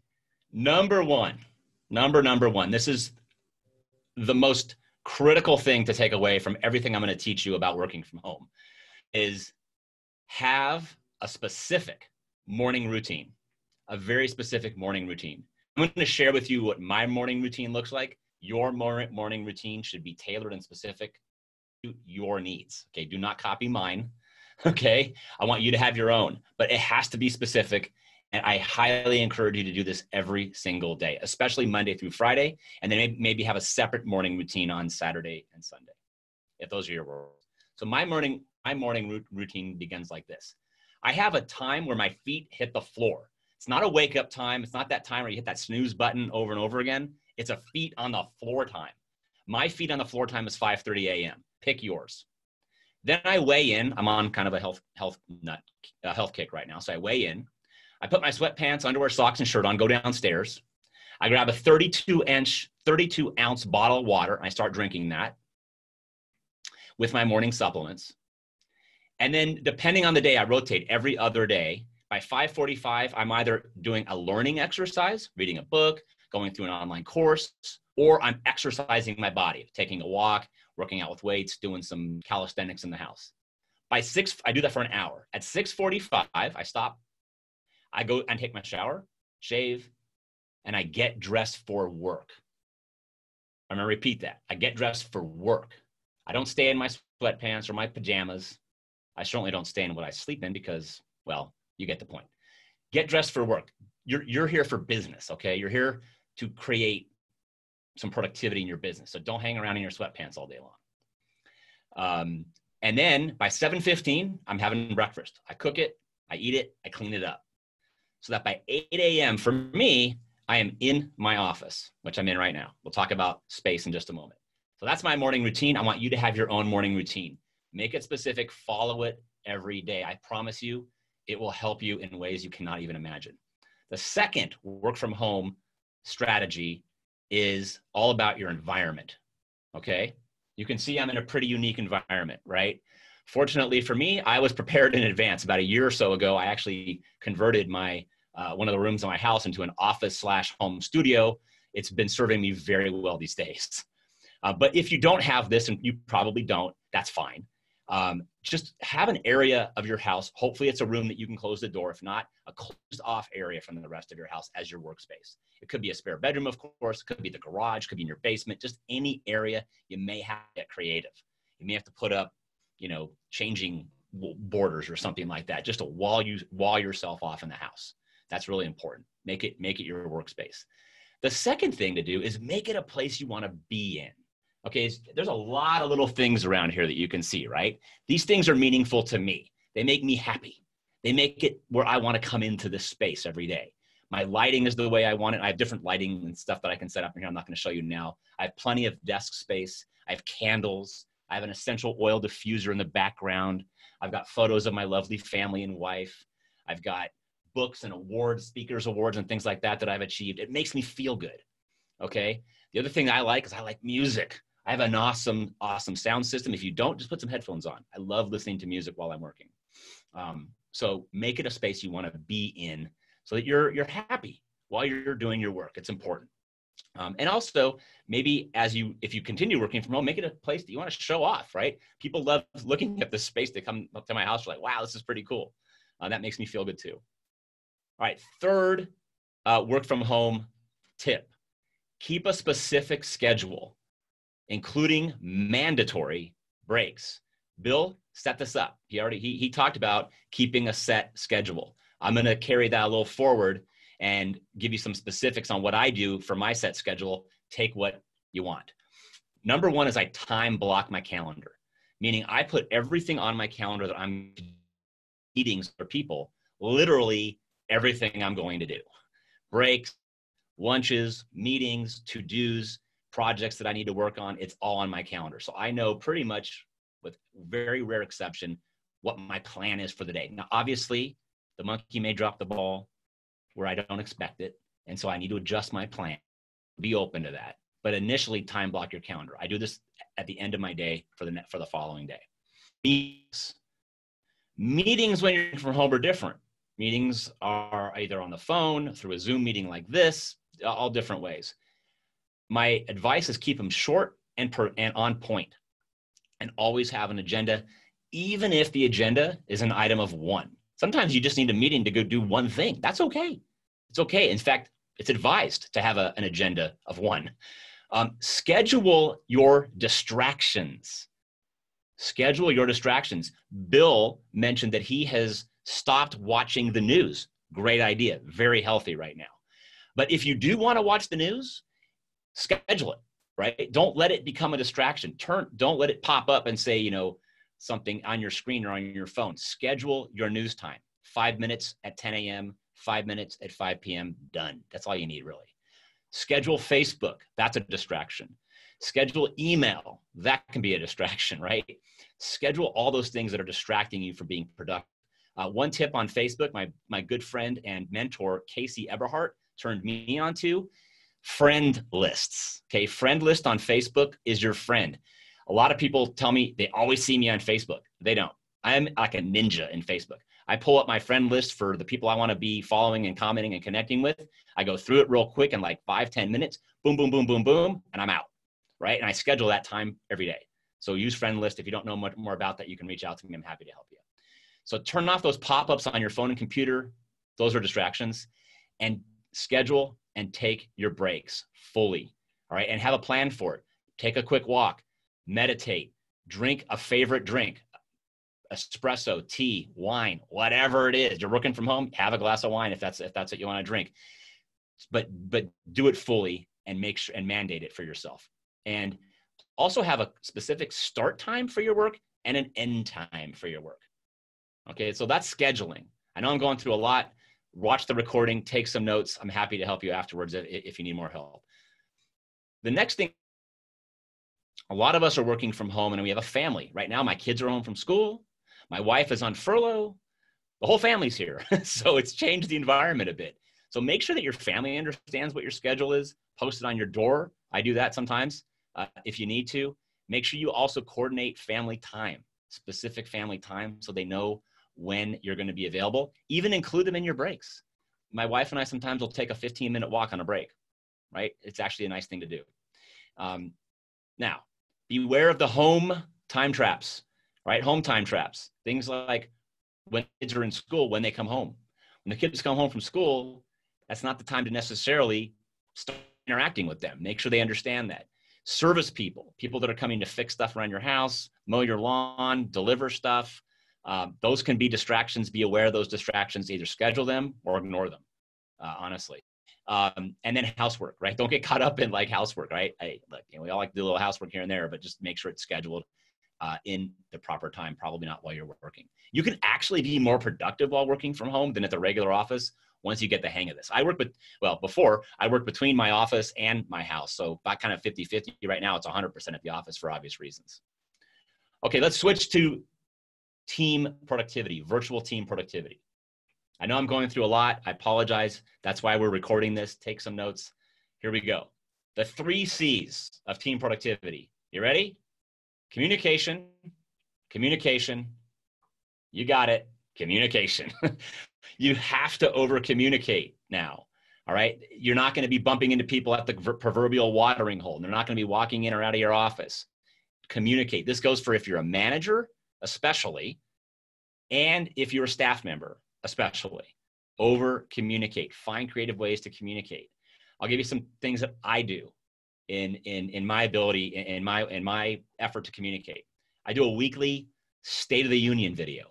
Speaker 1: number one. This is the most critical thing to take away from everything I'm going to teach you about working from home is have a specific morning routine, a very specific morning routine. I'm going to share with you what my morning routine looks like. Your morning routine should be tailored and specific to your needs. Okay, do not copy mine. Okay, I want you to have your own, but it has to be specific. And I highly encourage you to do this every single day, especially Monday through Friday, and then maybe have a separate morning routine on Saturday and Sunday, if those are your rules. So my morning routine begins like this. I have a time where my feet hit the floor. It's not a wake up time. It's not that time where you hit that snooze button over and over again. It's a feet on the floor time. My feet on the floor time is 5:30 a.m. Pick yours. Then I weigh in. I'm on kind of a health kick right now. So I weigh in. I put my sweatpants, underwear, socks, and shirt on, go downstairs. I grab a 32-ounce bottle of water, and I start drinking that with my morning supplements. And then depending on the day, I rotate every other day. By 5:45, I'm either doing a learning exercise, reading a book, going through an online course, or I'm exercising my body, taking a walk, working out with weights, doing some calisthenics in the house. By 6, I do that for an hour. At 6:45, I stop. I go and take my shower, shave, and I get dressed for work. I'm going to repeat that. I get dressed for work. I don't stay in my sweatpants or my pajamas. I certainly don't stay in what I sleep in because, well, you get the point. Get dressed for work. You're here for business, okay? You're here to create some productivity in your business. So don't hang around in your sweatpants all day long. And then by 7:15, I'm having breakfast. I cook it, I eat it, I clean it up. So that by 8 a.m. for me, I am in my office, which I'm in right now. We'll talk about space in just a moment. So that's my morning routine. I want you to have your own morning routine. Make it specific, follow it every day. I promise you, it will help you in ways you cannot even imagine. The second work from home strategy is all about your environment, okay? You can see I'm in a pretty unique environment, right? Fortunately for me, I was prepared in advance. About a year or so ago, I actually converted my one of the rooms in my house into an office/home studio. It's been serving me very well these days. But if you don't have this, and you probably don't, that's fine. Just have an area of your house. Hopefully it's a room that you can close the door. If not, a closed off area from the rest of your house as your workspace. It could be a spare bedroom, of course. It could be the garage, could be in your basement, just any area. You may have to get creative. You may have to put up, changing borders or something like that, just to wall yourself off in the house. That's really important. Make it your workspace. The second thing to do is make it a place you want to be in. Okay, there's a lot of little things around here that you can see, right? These things are meaningful to me. They make me happy. They make it where I want to come into this space every day. My lighting is the way I want it. I have different lighting and stuff that I can set up in here. I'm not going to show you now. I have plenty of desk space. I have candles. I have an essential oil diffuser in the background. I've got photos of my lovely family and wife. I've got books and awards, speakers awards, and things like that I've achieved. It makes me feel good, okay? The other thing I like is I like music. I have an awesome sound system. If you don't, just put some headphones on. I love listening to music while I'm working. So make it a space you want to be in so that you're happy while you're doing your work. It's important. And also, maybe if you continue working from home, make it a place that you want to show off, right? People love looking at the space. They come up to my house, like, wow, this is pretty cool. That makes me feel good too. All right, third work from home tip. Keep a specific schedule, including mandatory breaks. Bill set this up. He talked about keeping a set schedule. I'm going to carry that a little forward and give you some specifics on what I do for my set schedule. Take what you want. Number one is I time block my calendar, meaning I put everything on my calendar that I'm meetings for people, literally everything I'm going to do. Breaks, lunches, meetings, to-dos, projects that I need to work on, it's all on my calendar. So I know pretty much, with very rare exception, what my plan is for the day. Now, obviously, the monkey may drop the ball where I don't expect it. And so I need to adjust my plan, be open to that. But initially, time block your calendar. I do this at the end of my day for the following day. Meetings when you're from home are different. Meetings are either on the phone, through a Zoom meeting like this, all different ways. my advice is keep them short and on point, and always have an agenda, even if the agenda is an item of one. Sometimes you just need a meeting to go do one thing. That's okay. It's okay. In fact, it's advised to have an agenda of one. Schedule your distractions. Schedule your distractions. Bill mentioned that he has stopped watching the news. Great idea. Very healthy right now. But if you do want to watch the news, schedule it, right? Don't let it become a distraction. Don't let it pop up and say, something on your screen or on your phone. Schedule your news time. 5 minutes at 10 a.m., 5 minutes at 5 p.m., done. That's all you need, really. Schedule Facebook. That's a distraction. Schedule email. That can be a distraction, right? Schedule all those things that are distracting you from being productive. One tip on Facebook, my good friend and mentor, Casey Eberhardt, turned me onto friend lists. Okay, friend list on Facebook is your friend. A lot of people tell me they always see me on Facebook. They don't. I'm like a ninja in Facebook. I pull up my friend list for the people I want to be following and commenting and connecting with. I go through it real quick in like 5-10 minutes. Boom, boom, boom, boom, boom, and I'm out, right? And I schedule that time every day. So use friend list. If you don't know much more about that, you can reach out to me. I'm happy to help you. So turn off those pop-ups on your phone and computer. Those are distractions. And schedule and take your breaks fully, all right? And have a plan for it. Take a quick walk, meditate, drink a favorite drink, espresso, tea, wine, whatever it is. You're working from home, have a glass of wine if that's what you want to drink. But do it fully and make sure and mandate it for yourself. And also have a specific start time for your work and an end time for your work. Okay, so that's scheduling. I know I'm going through a lot. Watch the recording, take some notes. I'm happy to help you afterwards if you need more help. The next thing, a lot of us are working from home and we have a family. Right now, my kids are home from school. My wife is on furlough. The whole family's here. So it's changed the environment a bit. So make sure that your family understands what your schedule is. Post it on your door. I do that sometimes if you need to. Make sure you also coordinate family time, specific family time, so they know when you're going to be available. Even include them in your breaks. My wife and I sometimes will take a 15-minute walk on a break, right? It's actually a nice thing to do. Now, beware of the home time traps, right? Home time traps. Things like when kids are in school, when they come home. When the kids come home from school, that's not the time to necessarily start interacting with them. Make sure they understand that. Service people that are coming to fix stuff around your house, mow your lawn, deliver stuff. Those can be distractions. Be aware of those distractions. Either schedule them or ignore them, honestly. And then housework, right? Don't get caught up in like housework, right? We all like to do a little housework here and there, but just make sure it's scheduled in the proper time, probably not while you're working. You can actually be more productive while working from home than at the regular office once you get the hang of this. Before I worked between my office and my house. So about kind of 50-50 right now, it's 100% at the office for obvious reasons. Okay, let's switch to team productivity, virtual team productivity. I know I'm going through a lot. I apologize. That's why we're recording this. Take some notes. Here we go. The 3 C's of team productivity. You ready? Communication, communication. You got it. Communication. You have to over communicate now. All right. You're not going to be bumping into people at the proverbial watering hole. They're not going to be walking in or out of your office. Communicate. This goes for if you're a manager, especially, and if you're a staff member, especially. Over communicate. Find creative ways to communicate. I'll give you some things that I do in my ability, in my effort to communicate. I do a weekly State of the Union video.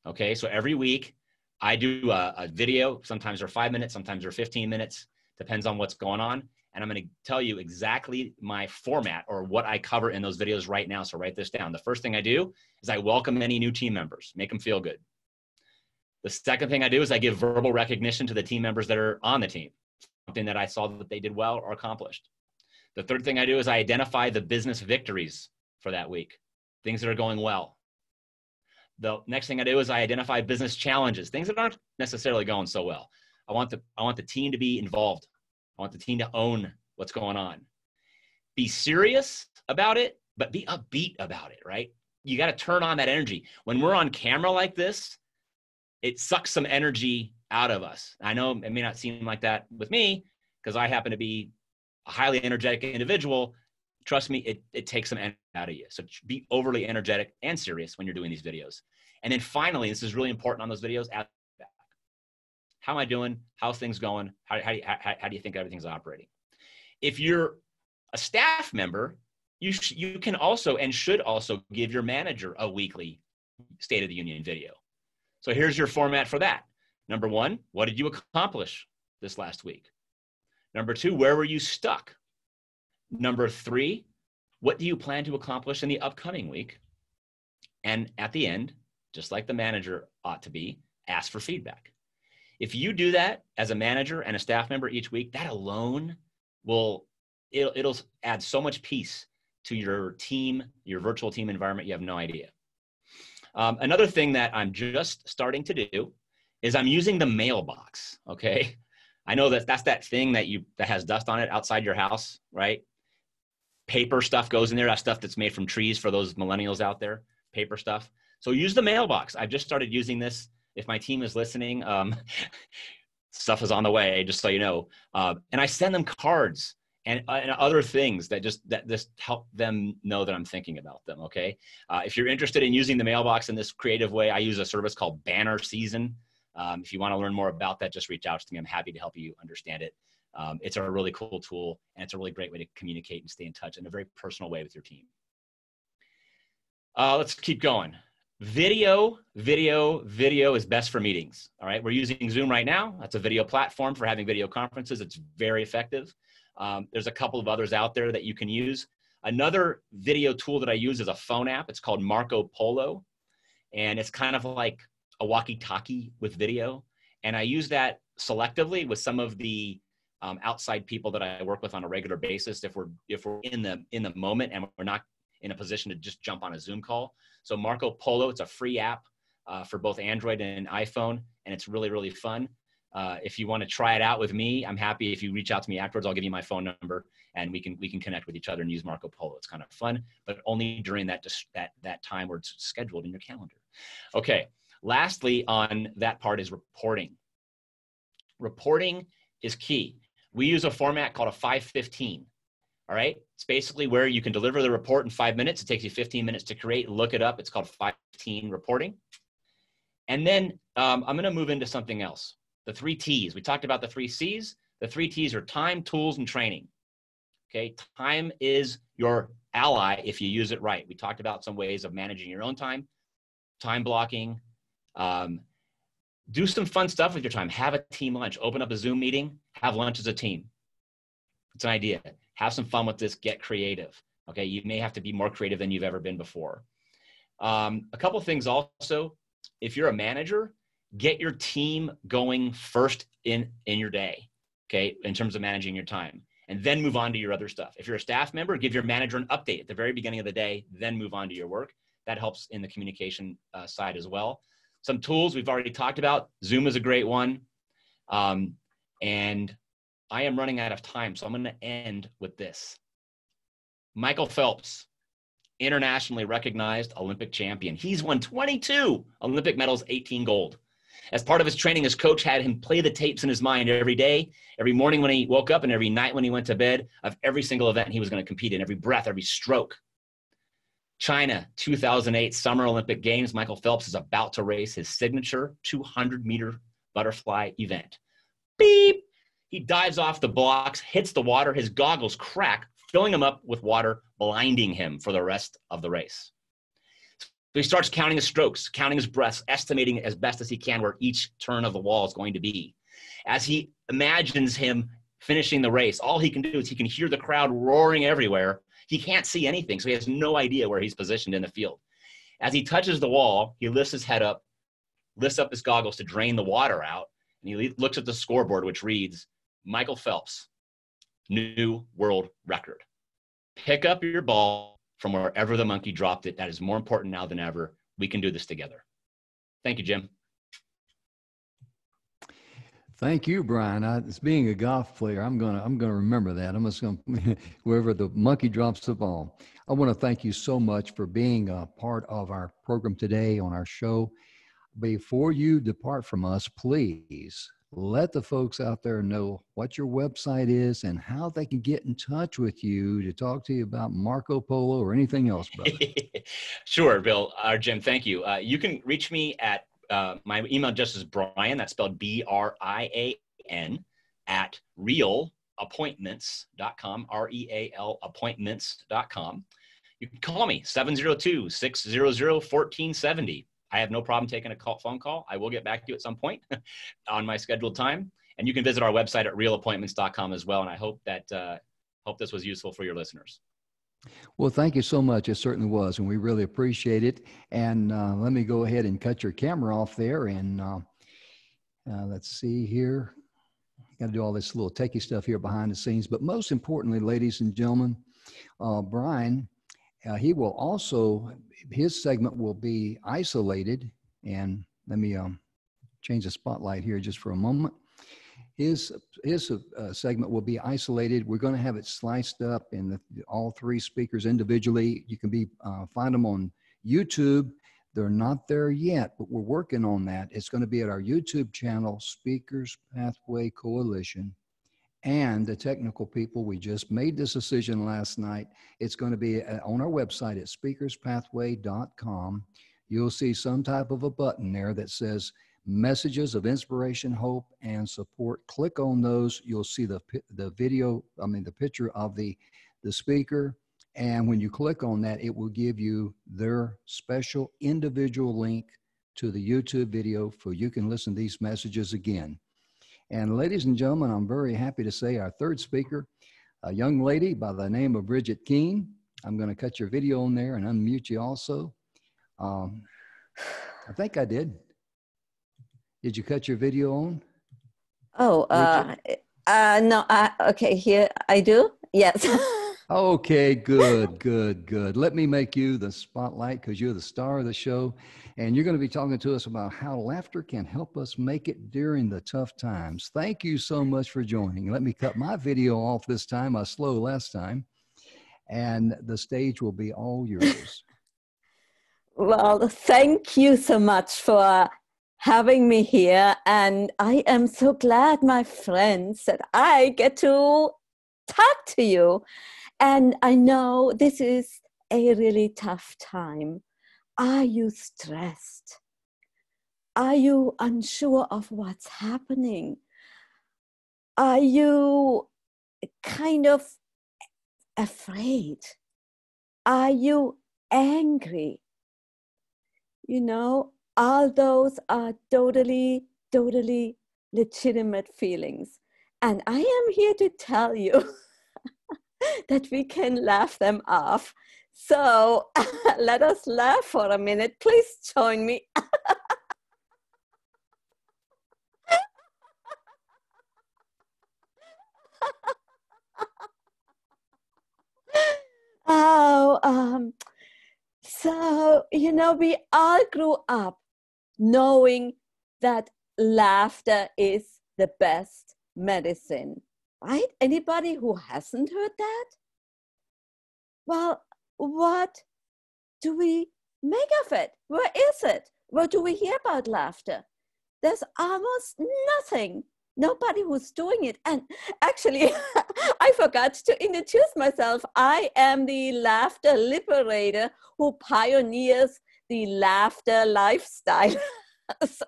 Speaker 1: Okay, so every week I do a video. Sometimes they're 5 minutes, sometimes they're 15 minutes, depends on what's going on. And I'm going to tell you exactly my format or what I cover in those videos right now. So write this down. The first thing I do is I welcome any new team members, make them feel good. The second thing I do is I give verbal recognition to the team members that are on the team, something that I saw that they did well or accomplished. The third thing I do is I identify the business victories for that week, things that are going well. The next thing I do is I identify business challenges, things that aren't necessarily going so well. I want the team to be involved. I want the team to own what's going on. Be serious about it, but be upbeat about it, right? You got to turn on that energy. When we're on camera like this, it sucks some energy out of us. I know it may not seem like that with me because I happen to be a highly energetic individual, trust me, it takes some energy out of you. So be overly energetic and serious when you're doing these videos. And then finally, this is really important on those videos, ask feedback. How am I doing? How's things going? How do you think everything's operating? If you're a staff member, you can also and should also give your manager a weekly State of the Union video. So here's your format for that. Number 1, what did you accomplish this last week? Number 2, where were you stuck? Number 3, what do you plan to accomplish in the upcoming week? And at the end, just like the manager ought to be, ask for feedback. If you do that as a manager and a staff member each week, that alone it'll add so much peace to your team, your virtual team environment. You have no idea. Another thing that I'm just starting to do is I'm using the mailbox. Okay. I know that's that thing that has dust on it outside your house, right? Paper stuff goes in there. That stuff that's made from trees for those millennials out there, paper stuff. So use the mailbox. I've just started using this. If my team is listening, stuff is on the way, just so you know. And I send them cards and other things that just help them know that I'm thinking about them, okay? If you're interested in using the mailbox in this creative way, I use a service called Banner Season. If you want to learn more about that, just reach out to me. I'm happy to help you understand it. It's a really cool tool, and it's a really great way to communicate and stay in touch in a very personal way with your team. Let's keep going. Video is best for meetings, all right? We're using Zoom right now. That's a video platform for having video conferences. It's very effective. There's a couple of others out there that you can use. Another video tool that I use is a phone app. It's called Marco Polo, and it's kind of like a walkie-talkie with video. And I use that selectively with some of the outside people that I work with on a regular basis if we're in the moment and we're not in a position to just jump on a Zoom call. So Marco Polo, it's a free app for both Android and iPhone, and it's really, really fun. If you want to try it out with me, I'm happy. If you reach out to me afterwards, I'll give you my phone number and we can connect with each other and use Marco Polo. It's kind of fun, but only during that time where it's scheduled in your calendar. Okay. Lastly, on that part is reporting. Reporting is key. We use a format called a 515. All right. It's basically where you can deliver the report in 5 minutes. It takes you 15 minutes to create, look it up. It's called 515 reporting. And then I'm going to move into something else. The 3 T's. We talked about the 3 C's. The 3 T's are time, tools, and training. Okay. Time is your ally if you use it right. We talked about some ways of managing your own time blocking. Do some fun stuff with your time. Have a team lunch. Open up a Zoom meeting. Have lunch as a team. It's an idea. Have some fun with this. Get creative. Okay. You may have to be more creative than you've ever been before. A couple things also. If you're a manager, get your team going first in your day. Okay. In terms of managing your time, and then move on to your other stuff. If you're a staff member, give your manager an update at the very beginning of the day, then move on to your work. That helps in the communication side as well. Some tools we've already talked about. Zoom is a great one. And I am running out of time, so I'm going to end with this. Michael Phelps, internationally recognized Olympic champion. He's won 22 Olympic medals, 18 gold. As part of his training, his coach had him play the tapes in his mind every day, every morning when he woke up and every night when he went to bed, of every single event he was going to compete in, every breath, every stroke. China, 2008 Summer Olympic Games. Michael Phelps is about to race his signature 200-meter butterfly event. Beep! He dives off the blocks, hits the water. His goggles crack, filling him up with water, blinding him for the rest of the race. So he starts counting his strokes, counting his breaths, estimating as best as he can where each turn of the wall is going to be. As he imagines him finishing the race, all he can do is he can hear the crowd roaring everywhere. He can't see anything, so he has no idea where he's positioned in the field. As he touches the wall, he lifts his head up, lifts up his goggles to drain the water out, and he looks at the scoreboard, which reads, Michael Phelps, new world record. Pick up your ball from wherever the monkey dropped it. That is more important now than ever. We can do this together. Thank you, Jim.
Speaker 4: Thank you, Brian. As being a golf player, I'm gonna remember that. I'm just gonna wherever the monkey drops the ball. I want to thank you so much for being a part of our program today on our show. Before you depart from us, please let the folks out there know what your website is and how they can get in touch with you to talk to you about Marco Polo or anything else, brother.
Speaker 1: Sure, Bill, or Jim, thank you. You can reach me at my email address is Brian, that's spelled BRIAN, at realappointments.com, REAL appointments.com. You can call me 702-600-1470. I have no problem taking a phone call. I will get back to you at some point on my scheduled time. And you can visit our website at realappointments.com as well. And I hope that hope this was useful for your listeners.
Speaker 4: Well, thank you so much. It certainly was, and we really appreciate it. And let me go ahead and cut your camera off there. And let's see here. Got to do all this little techie stuff here behind the scenes. But most importantly, ladies and gentlemen, Brian, he will also, his segment will be isolated. And let me change the spotlight here just for a moment. His segment will be isolated. We're going to have it sliced up in all three speakers individually. You can find them on YouTube. They're not there yet, but we're working on that. It's going to be at our YouTube channel, Speakers Pathway Coalition. And the technical people, we just made this decision last night. It's going to be on our website at speakerspathway.com. You'll see some type of a button there that says Messages of Inspiration, Hope, and Support. Click on those. You'll see the video, the picture of the speaker. And when you click on that, it will give you their special individual link to the YouTube video for you can listen to these messages again. And ladies and gentlemen, I'm very happy to say our third speaker, a young lady by the name of Bridget Keene. I'm going to cut your video on there and unmute you also. I think I did. Did you cut your video on?
Speaker 6: Oh, no. Okay, here I do. Yes.
Speaker 4: Okay, good. Let me make you the spotlight because you're the star of the show. And you're going to be talking to us about how laughter can help us make it during the tough times. Thank you so much for joining. Let me cut my video off this time. I was slow last time. And the stage will be all yours.
Speaker 6: Well, thank you so much for having me here. And I am so glad, my friends, that I get to talk to you. And I know this is a really tough time. Are you stressed? Are you unsure of what's happening? Are you kind of afraid? Are you angry? You know, all those are totally legitimate feelings. And I am here to tell you that we can laugh them off. So let us laugh for a minute. Please join me. So, you know, we all grew up knowing that laughter is the best medicine, right? Anybody who hasn't heard that? Well, what do we make of it? Where is it? Where do we hear about laughter? There's almost nothing. Nobody who's doing it. And actually, I forgot to introduce myself. I am the laughter liberator who pioneers the laughter lifestyle. So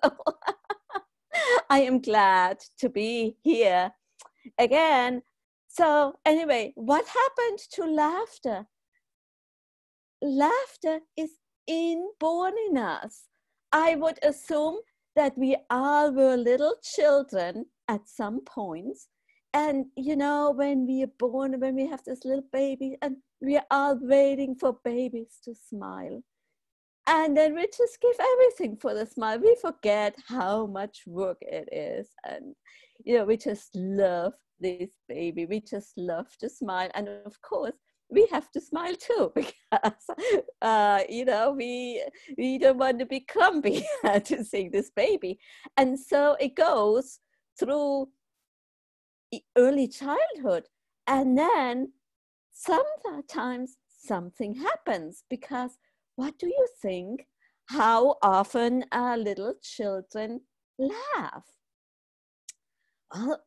Speaker 6: I am glad to be here again. So anyway, what happened to laughter? Laughter is inborn in us. I would assume that we all were little children at some points. And, you know, when we are born, when we have this little baby, and we are all waiting for babies to smile. And then we just give everything for the smile. We forget how much work it is. And, you know, we just love this baby. We just love to smile. And of course, we have to smile too, because, you know, we don't want to be clumpy to see this baby. And so it goes through early childhood. And then sometimes something happens, because what do you think? How often little children laugh? Well,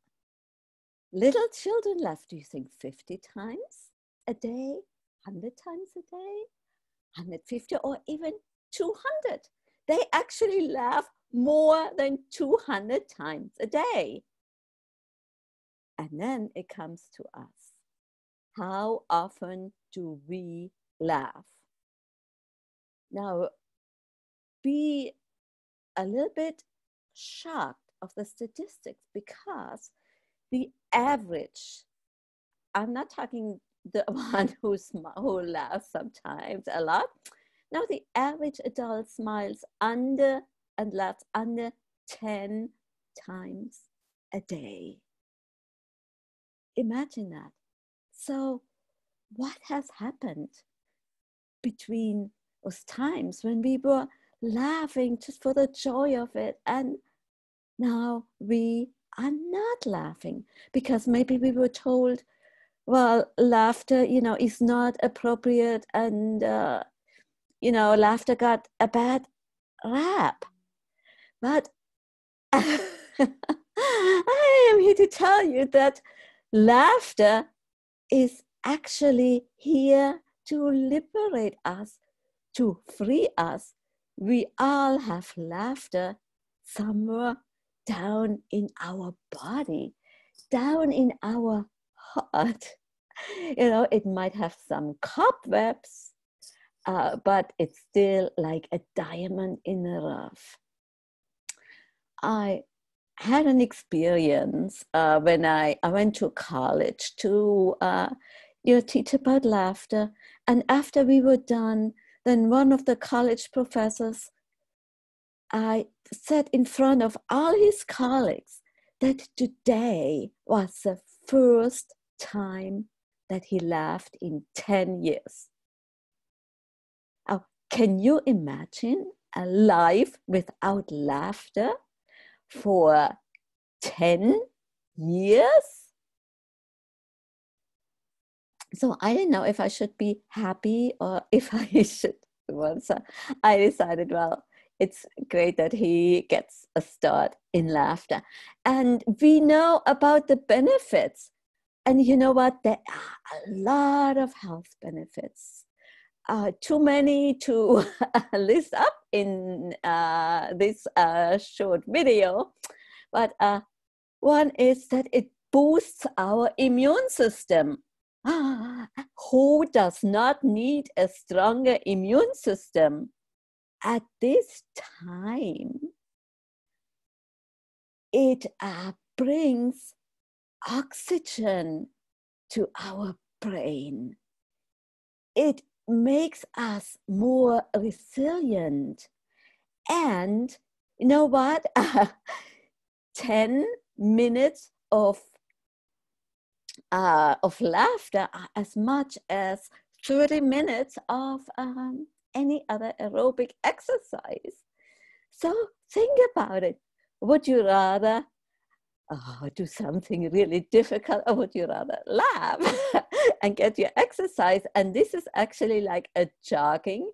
Speaker 6: little children laugh, do you think 50 times a day, 100 times a day, 150, or even 200? They actually laugh more than 200 times a day. And then it comes to us. How often do we laugh? Now, be a little bit shocked of the statistics, because the average, I'm not talking the one who laughs sometimes a lot. Now, the average adult smiles under and laughs under 10 times a day. Imagine that. So what has happened between those times when we were laughing just for the joy of it, and now we are not laughing because maybe we were told, well, laughter, is not appropriate, and, laughter got a bad rap. But I am here to tell you that laughter is actually here to liberate us, to free us. We all have laughter somewhere down in our body, down in our heart. It might have some cobwebs, but it's still like a diamond in the rough. I had an experience when I went to college to teach about laughter. And after we were done, then one of the college professors, I said in front of all his colleagues that today was the first time that he laughed in 10 years. Now, can you imagine a life without laughter for 10 years? So I didn't know if I should be happy or if I should. So I decided, well, it's great that he gets a start in laughter. And we know about the benefits. And you know what? There are a lot of health benefits. Too many to list up in this short video. But one is that it boosts our immune system. Who does not need a stronger immune system? At this time, it brings oxygen to our brain. It makes us more resilient. And you know what? 10 minutes of laughter are as much as 30 minutes of any other aerobic exercise. So think about it. Would you rather do something really difficult, or would you rather laugh and get your exercise? And this is actually like a jogging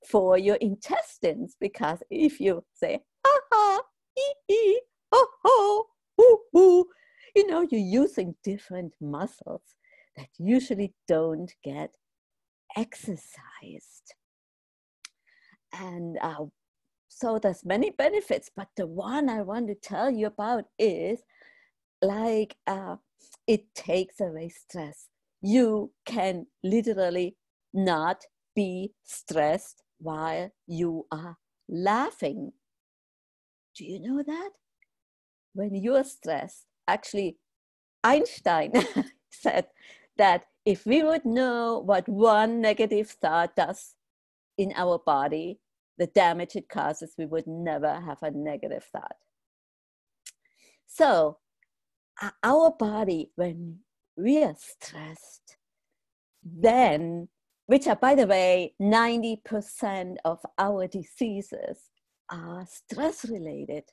Speaker 6: for your intestines, because if you say, ha, hee, hee, ho, ho, hoo, hoo, you're using different muscles that usually don't get exercised. And so there's many benefits, but the one I want to tell you about is like it takes away stress. You can literally not be stressed while you are laughing. Do you know that? When you're stressed, actually, Einstein said that if we would know what one negative thought does in our body, the damage it causes, we would never have a negative thought. So our body, when we are stressed, then, which are, by the way, 90% of our diseases are stress related.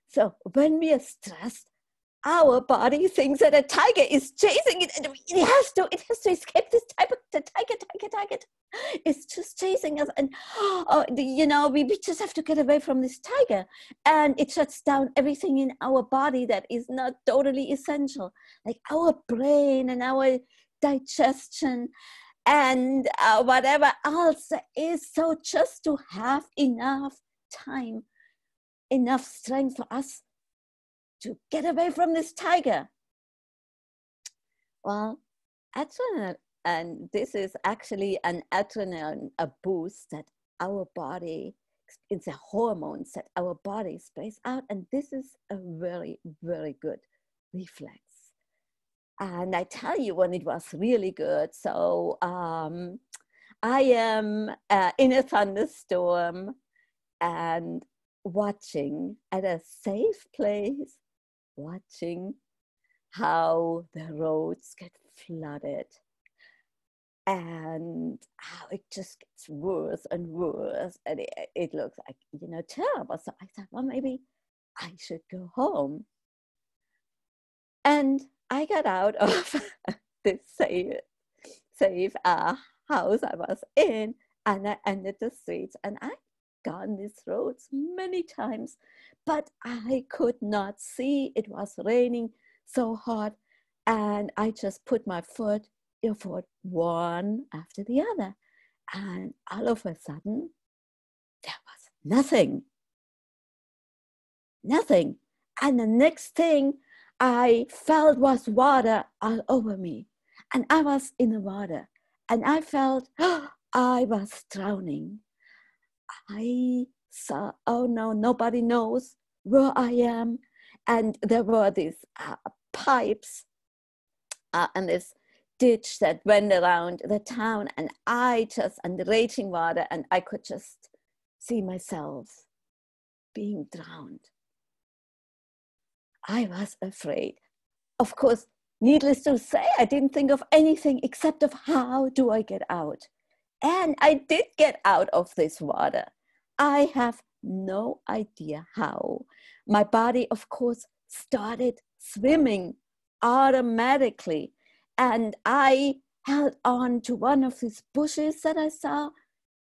Speaker 6: So when we are stressed, our body thinks that a tiger is chasing it, and it has to escape this tiger. It's just chasing us, and we just have to get away from this tiger. And it shuts down everything in our body that is not totally essential, like our brain and our digestion and whatever else is. So just to have enough time, enough strength for us to get away from this tiger. Well, adrenaline, and this is actually an adrenaline, a boost that our body, it's a hormone that our body sprays out, and this is a very, very good reflex. And I tell you when it was really good. So I am in a thunderstorm and watching at a safe place, watching how the roads get flooded and how it just gets worse and worse, and it looks like, terrible. So I thought, well, maybe I should go home. And I got out of this safe house I was in, and I entered the streets, and I gone these roads many times, but I could not see. It was raining so hard, and I just put my foot one after the other, and all of a sudden there was nothing, and the next thing I felt was water all over me, and I was in the water, and I felt I was drowning. I saw, oh no, nobody knows where I am. And there were these pipes and this ditch that went around the town, and and the raging water, and I could just see myself being drowned. I was afraid. Of course, needless to say, I didn't think of anything except of how do I get out? And I did get out of this water. I have no idea how. My body, of course, started swimming automatically. And I held on to one of these bushes that I saw.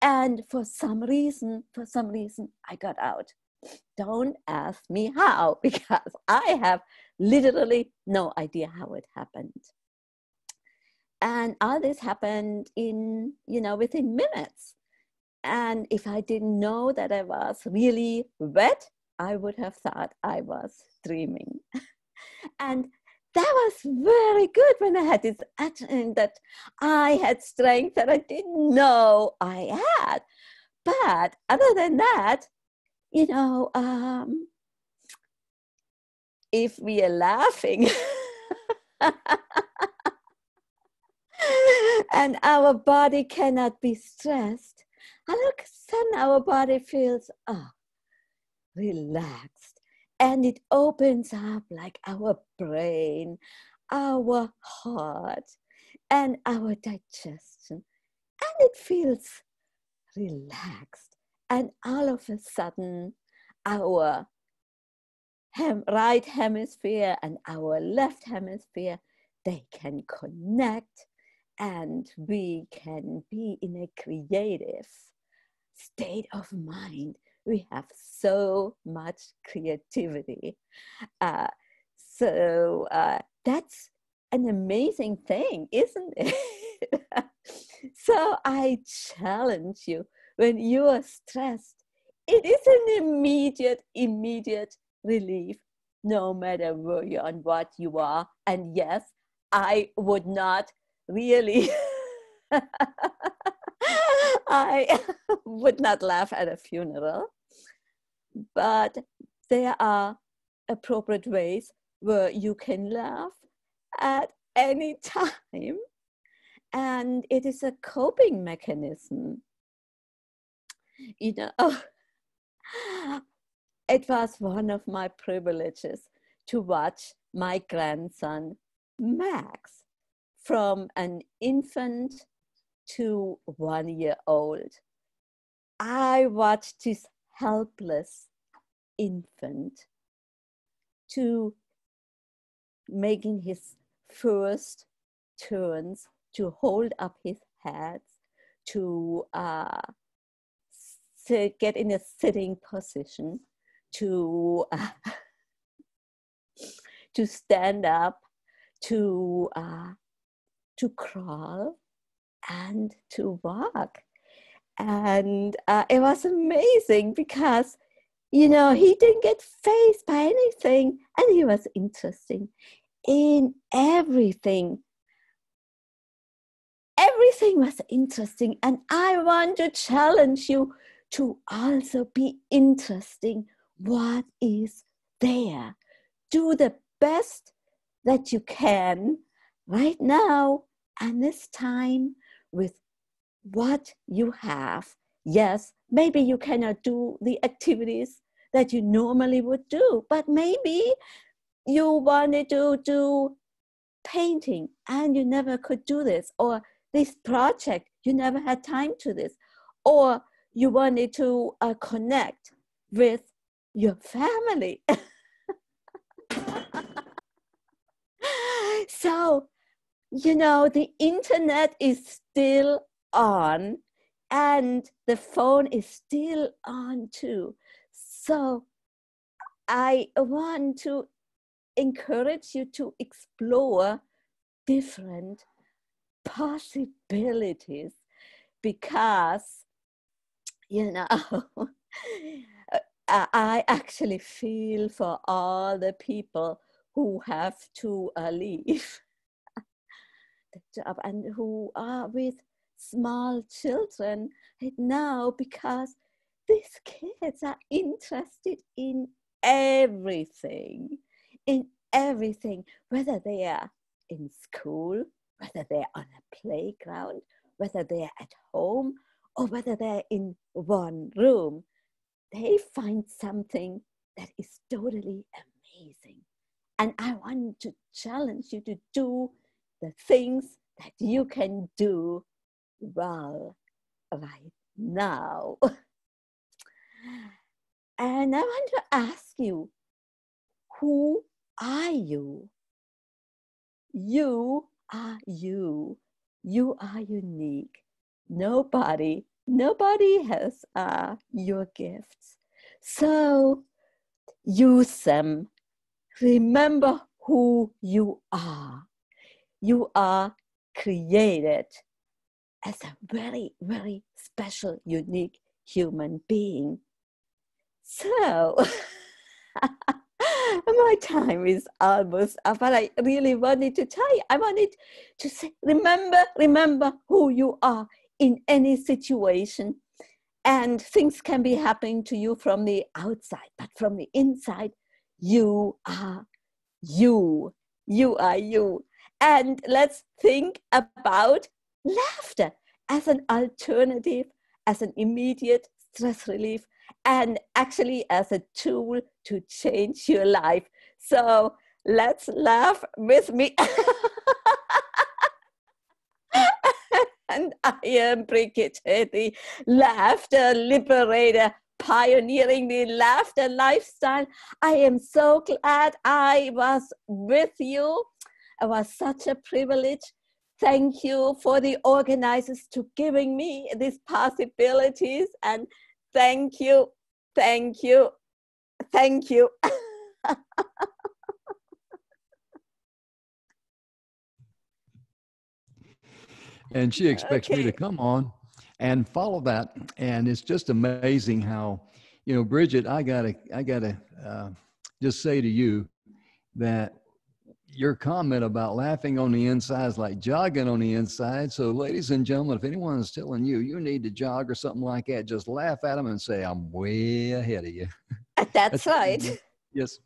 Speaker 6: And for some reason, I got out. Don't ask me how, because I have literally no idea how it happened. And all this happened within minutes. And if I didn't know that I was really wet, I would have thought I was dreaming. And that was very good when I had this adrenaline, that I had strength that I didn't know I had. But other than that, if we are laughing and our body cannot be stressed, all of a sudden our body feels relaxed, and it opens up like our brain, our heart, and our digestion, and it feels relaxed. And all of a sudden, our right hemisphere and our left hemisphere, they can connect, and we can be in a creative state of mind. We have so much creativity. So that's an amazing thing, isn't it? So I challenge you, when you are stressed, it is an immediate relief, no matter where you are and what you are. And yes, I would not really, I would not laugh at a funeral, but there are appropriate ways where you can laugh at any time. And it is a coping mechanism. It was one of my privileges to watch my grandson, Max, from an infant to 1 year old. I watched this helpless infant to making his first turns, to hold up his head, to get in a sitting position, to stand up, to crawl, and to walk. And it was amazing because, you know, he didn't get fazed by anything, and he was interesting in everything. Everything was interesting, and I want to challenge you to also be interesting. What is there? Do the best that you can right now and this time with what you have. Yes, maybe you cannot do the activities that you normally would do, but maybe you wanted to do painting and you never could do this, or this project, you never had time to this, or you wanted to connect with your family. So, you know, the internet is still on and the phone is still on too. So I want to encourage you to explore different possibilities, because, you know, I actually feel for all the people who have to leave the job and who are with small children right now, because these kids are interested in everything, whether they are in school, whether they're on a playground, whether they're at home, or whether they're in one room. They find something that is totally amazing. And I want to challenge you to do the things that you can do well right now. And I want to ask you, who are you? You are you. You are unique. Nobody has your gifts. So use them. Remember who you are. You are created as a very, very special, unique human being. So my time is almost up, but I really wanted to tell you, I wanted to say, remember who you are in any situation. And things can be happening to you from the outside, but from the inside, you are you. You are you. And let's think about laughter as an alternative, as an immediate stress relief, and actually as a tool to change your life. So let's laugh with me. And I am Brigitte, the laughter liberator, pioneering the laughter lifestyle. I am so glad I was with you. It was such a privilege. Thank you for the organizers to giving me these possibilities, and thank you.
Speaker 4: And she expects me to come on and follow that. And it's just amazing how, you know, Brigitte, I gotta just say to you that your comment about laughing on the inside is like jogging on the inside. So ladies and gentlemen, if anyone is telling you, you need to jog or something like that, just laugh at them and say, I'm way ahead of you.
Speaker 6: That's right.
Speaker 4: Yes.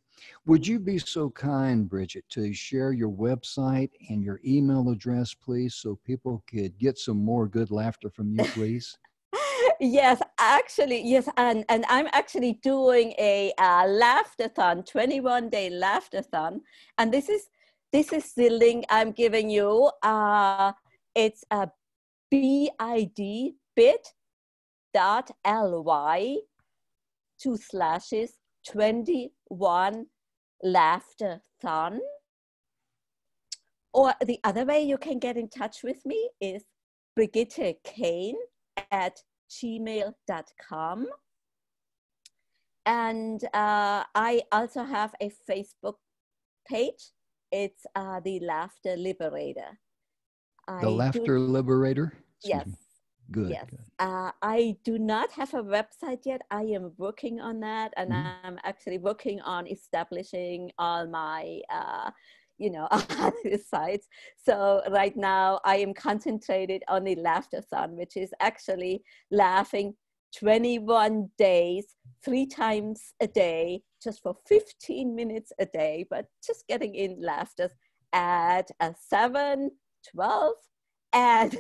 Speaker 4: Would you be so kind, Brigitte, to share your website and your email address, please, so people could get some more good laughter from you, please?
Speaker 6: Yes, actually, yes. And I'm actually doing a Laugh-a-thon, 21-day Laugh-a-thon. And this is the link I'm giving you. It's a bit.ly/21 Laughter-thon. Or the other way you can get in touch with me is brigittekane@gmail.com. And I also have a Facebook page. It's the Laughter Liberator.
Speaker 4: The Laughter Liberator?
Speaker 6: Yes.
Speaker 4: Good.
Speaker 6: Yes.
Speaker 4: Good.
Speaker 6: I do not have a website yet. I am working on that, and I'm actually working on establishing all my, other sites. So right now I am concentrated on the Laughter-thon, which is actually laughing 21 days, 3 times a day, just for 15 minutes a day, but just getting in laughter at 7, 12, and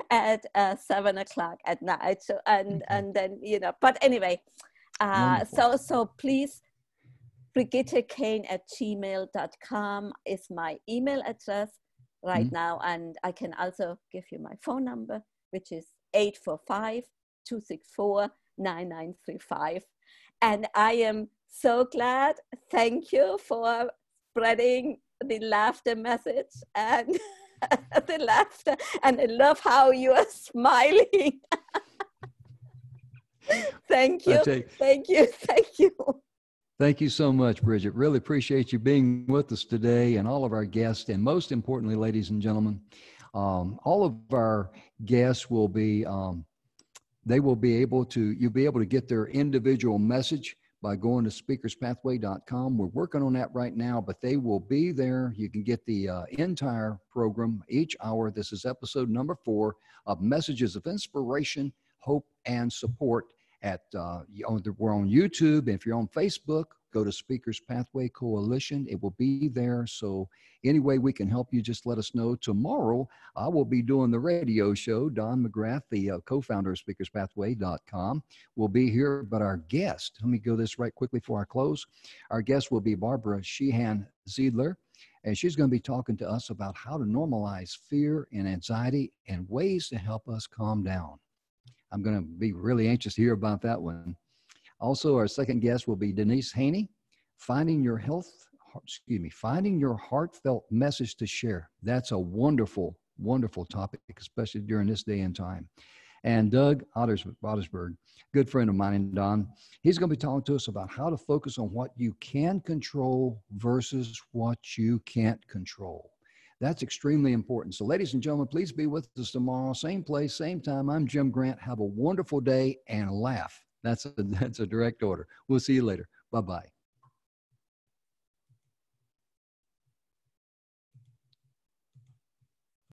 Speaker 6: at 7 o'clock at night. So and then but anyway, so please, brigittekane@gmail.com is my email address right now, and I can also give you my phone number, which is 845-264-9935. And I am so glad. Thank you for spreading the laughter message and the laughter. And I love how you are smiling. Thank you. Thank you. Thank you.
Speaker 4: Thank you so much, Bridget. Really appreciate you being with us today, and all of our guests. And most importantly, ladies and gentlemen, all of our guests will be, you'll be able to get their individual message by going to speakerspathway.com. We're working on that right now, but they will be there. You can get the entire program each hour. This is episode number 4 of Messages of Inspiration, Hope, and Support. We're on YouTube. If you're on Facebook, go to Speakers Pathway Coalition. It will be there. So any way we can help you, just let us know. Tomorrow, I will be doing the radio show. Don McGrath, the co-founder of SpeakersPathway.com, will be here. But our guest, let me go this right quickly before I close. Our guest will be Barbara Sheehan Ziedler, and she's going to be talking to us about how to normalize fear and anxiety and ways to help us calm down. I'm going to be really anxious to hear about that one. Also, our second guest will be Denise Haney, finding your heartfelt message to share. That's a wonderful, wonderful topic, especially during this day and time. And Doug Ottersberg, good friend of mine and Don, he's going to be talking to us about how to focus on what you can control versus what you can't control. That's extremely important. So ladies and gentlemen, please be with us tomorrow. Same place, same time. I'm Jim Grant. Have a wonderful day and laugh. That's a direct order. We'll see you later. Bye-bye.